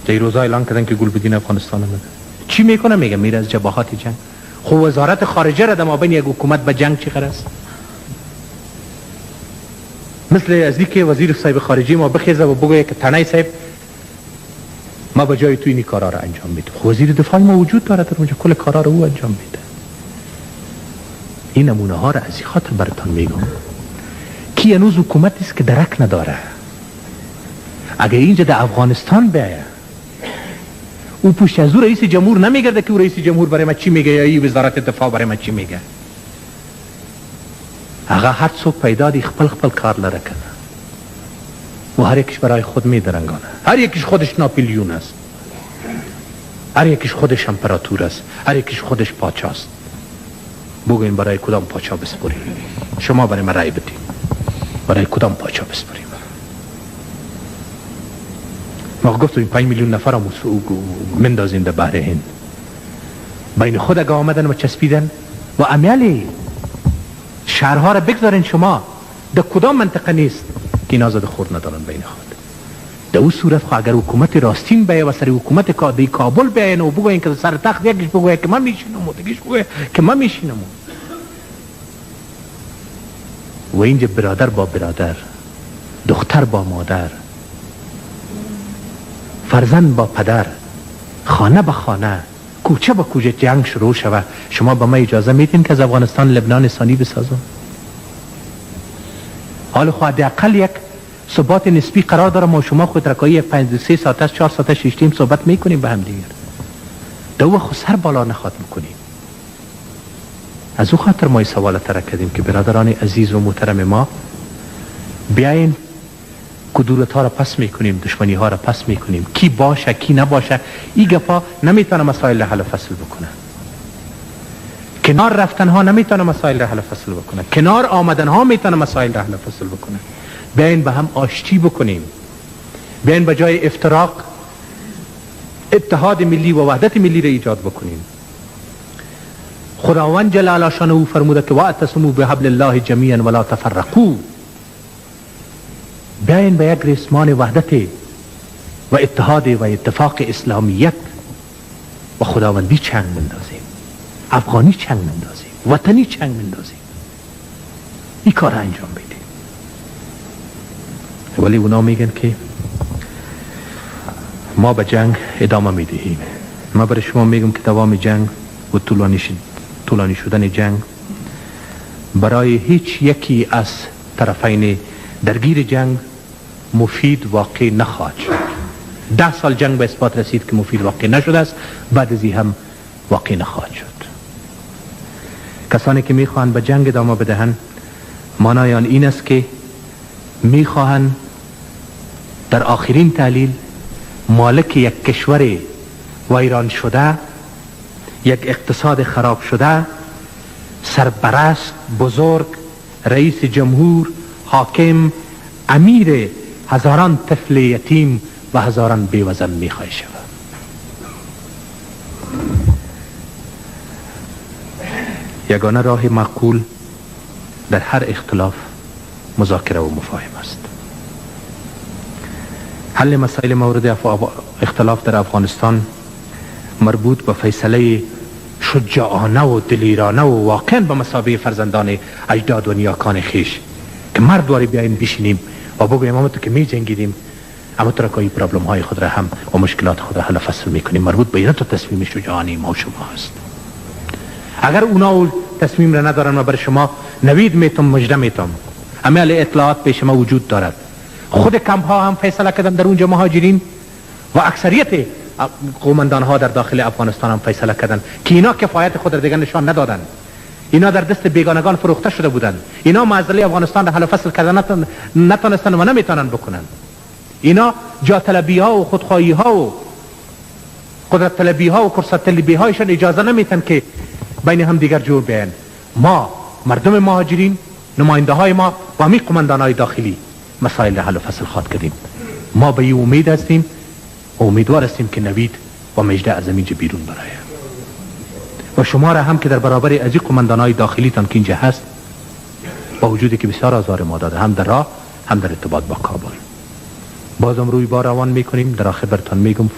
جای روزا اعلان کردن که گلبودین افغانستان آمده. چی میکنه؟ میگه میره از جبهات جنگ. خب وزارت خارجه را در مابین یک حکومت به جنگ چی قرار است؟ مثل از این که وزیر صاحب خارجی ما بخیزه و بگویه که تنه صاحب ما به جای تو اینی کارا رو انجام میدم. وزیر دفاع ما وجود داره در اونجا، کل کارا رو او انجام میده. این نمونه ها رو از این خاطر براتون میگم که هنوز حکومتی است که درک نداره. اگه اینجا در افغانستان بیایه او پشت از او رئیس جمهور نمیگرده که او رئیس جمهور برای ما چی میگه یا ای وزارت دفاع برای ما چی میگه. اگه هر څوک پیدا دی خپل کار لره کنه و هر یکیش برای خود میدرنگانه. هر یکیش خودش ناپلیون است، هر یکیش خودش امپراتور است، هر یکیش خودش پاچاست. بگوین برای کدام پاچا بسپریم؟ شما برای ما رأی بدین برای کدام پاچا بسپریم؟ ما گفتیم 5 میلیون نفر هم مندازین در بحر هند. بین خود اگه آمدن و چسبیدن و عملی شهرها را بگذارین شما در کدام منطقه نیست که این آزاد خورد ندارن بین خود. در اون صورت خواهد اگر حکومت راستین بیه و سر حکومت کابل بیاین و بگوین که سر تخت یکیش بگوین که من میشینم و دیگیش بگوین که من میشینم و اینجا برادر با برادر، دختر با مادر، فرزند با پدر، خانه با خانه، کوچه با کوچه جنگ شروع شود. شما به ما اجازه میدین که از افغانستان لبنان ثانی بسازم؟ حال خواهد حداقل یک ثبات نسبی قرار داره. ما شما خود رکایی 3 ساعت است 4 ساعت 6 تیم صحبت میکنیم به هم دیگر. دو خود سر بالا نخواد میکنیم. از او خاطر ما سوال ترک کردیم که برادران عزیز و محترم ما بیاین کدورت ها را پس میکنیم، دشمنی ها را پس میکنیم. کی باشه کی نباشه این گپا نمیتونه مسائل حل فصل بکنه. کنار رفتن ها نمیتونه مسائل حل فصل بکنه. کنار آمدن ها میتونه مسائل حل فصل بکنه. بیاین به هم آشتی بکنیم. بیاین به جای افتراق اتحاد ملی و وحدت ملی را ایجاد بکنیم. خداوند جل شانه فرموده که واعتصموا بحبل الله جمیعا ولا تفرقوا. بیاین به یک ریسمان وحدت و اتحاد و اتفاق اسلامیت و خداوندی چنگ مندازیم، افغانی چنگ مندازیم، وطنی چنگ مندازیم. این کار انجام بدیم. ولی اونا میگن که ما به جنگ ادامه میدهیم. ما برای شما میگم که دوام جنگ و طولانی شدن جنگ برای هیچ یکی از طرفین درگیر جنگ مفید واقع نخواهد شد. 10 سال جنگ به اثبات رسید که مفید واقع نشده است، بعد از این هم واقع نخواهد شد. کسانی که میخواهند به جنگ ادامه بدهند معنای آن این است که میخواهند در آخرین تحلیل مالک یک کشور ویران شده، یک اقتصاد خراب شده، سرپرست بزرگ، رئیس جمهور، حاکم، امیر هزاران طفل یتیم و هزاران بیوزن میخواه شود. یگانه راه معقول در هر اختلاف مذاکره و مفاهمه است. حل مسائل مورد اختلاف در افغانستان مربوط به فیصله شجاعانه و دلیرانه و واقعا به مثابه فرزندان اجداد و نیاکان خیش که مردواری بیاییم بشینیم و بگویم اما تو که می جنگیدیم اما تو را که پرابلم های خود را هم و مشکلات خود را حل فصل میکنیم. مربوط به این تو تصمیم شجاعانه ما و شما است. اگر اونا تصمیم را ندارن و برای شما نوید میتم مجده میتم، عمل اطلاعات به شما وجود دارد. خود کمپ ها هم فیصله کردن در اونجا مهاجرین و اکثریت قومندان ها در داخل افغانستان هم فیصله کردن که اینا کفایت خود را دیگر نشان ندادن. اینا در دست بیگانگان فروخته شده بودن. اینا معضله افغانستان را حل فصل کردن نتونستن و نمیتونن بکنن. اینا جا طلبی ها و خودخواهی ها و قدرت طلبی ها و کرست طلبی هایشان اجازه نمیتن که بین هم دیگر جور بیان. ما مردم مهاجرین نماینده های ما و همین قومندان های داخلی مسائل حل فصل خواد کردیم. ما به این امید هستیم و امیدوار هستیم که نوید و مجده از اینجا بیرون برای و شما را هم که در برابر از این قومندان های داخلی تان که اینجا هست با وجودی که بسیار آزار ما داده هم در راه هم در ارتباط با کابل بازم روی بار روان میکنیم. در آخر برتان میگم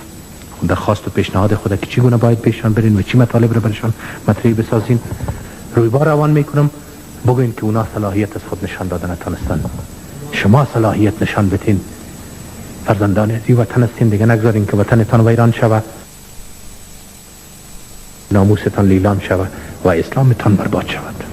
درخواست و پیشنهاد خود که چگونه باید پیشان برین و چی مطالب را برشان مطرح بسازین. روی بار روان میکنم بگوین که اونا صلاحیت از خود نشان دادن نتونستن. شما صلاحیت نشان بدین. فرزندان عزیز وطن هستین، دیگه نگذارین که وطنتان ویران شود، ناموستان لیلام شود و اسلامتان برباد شود.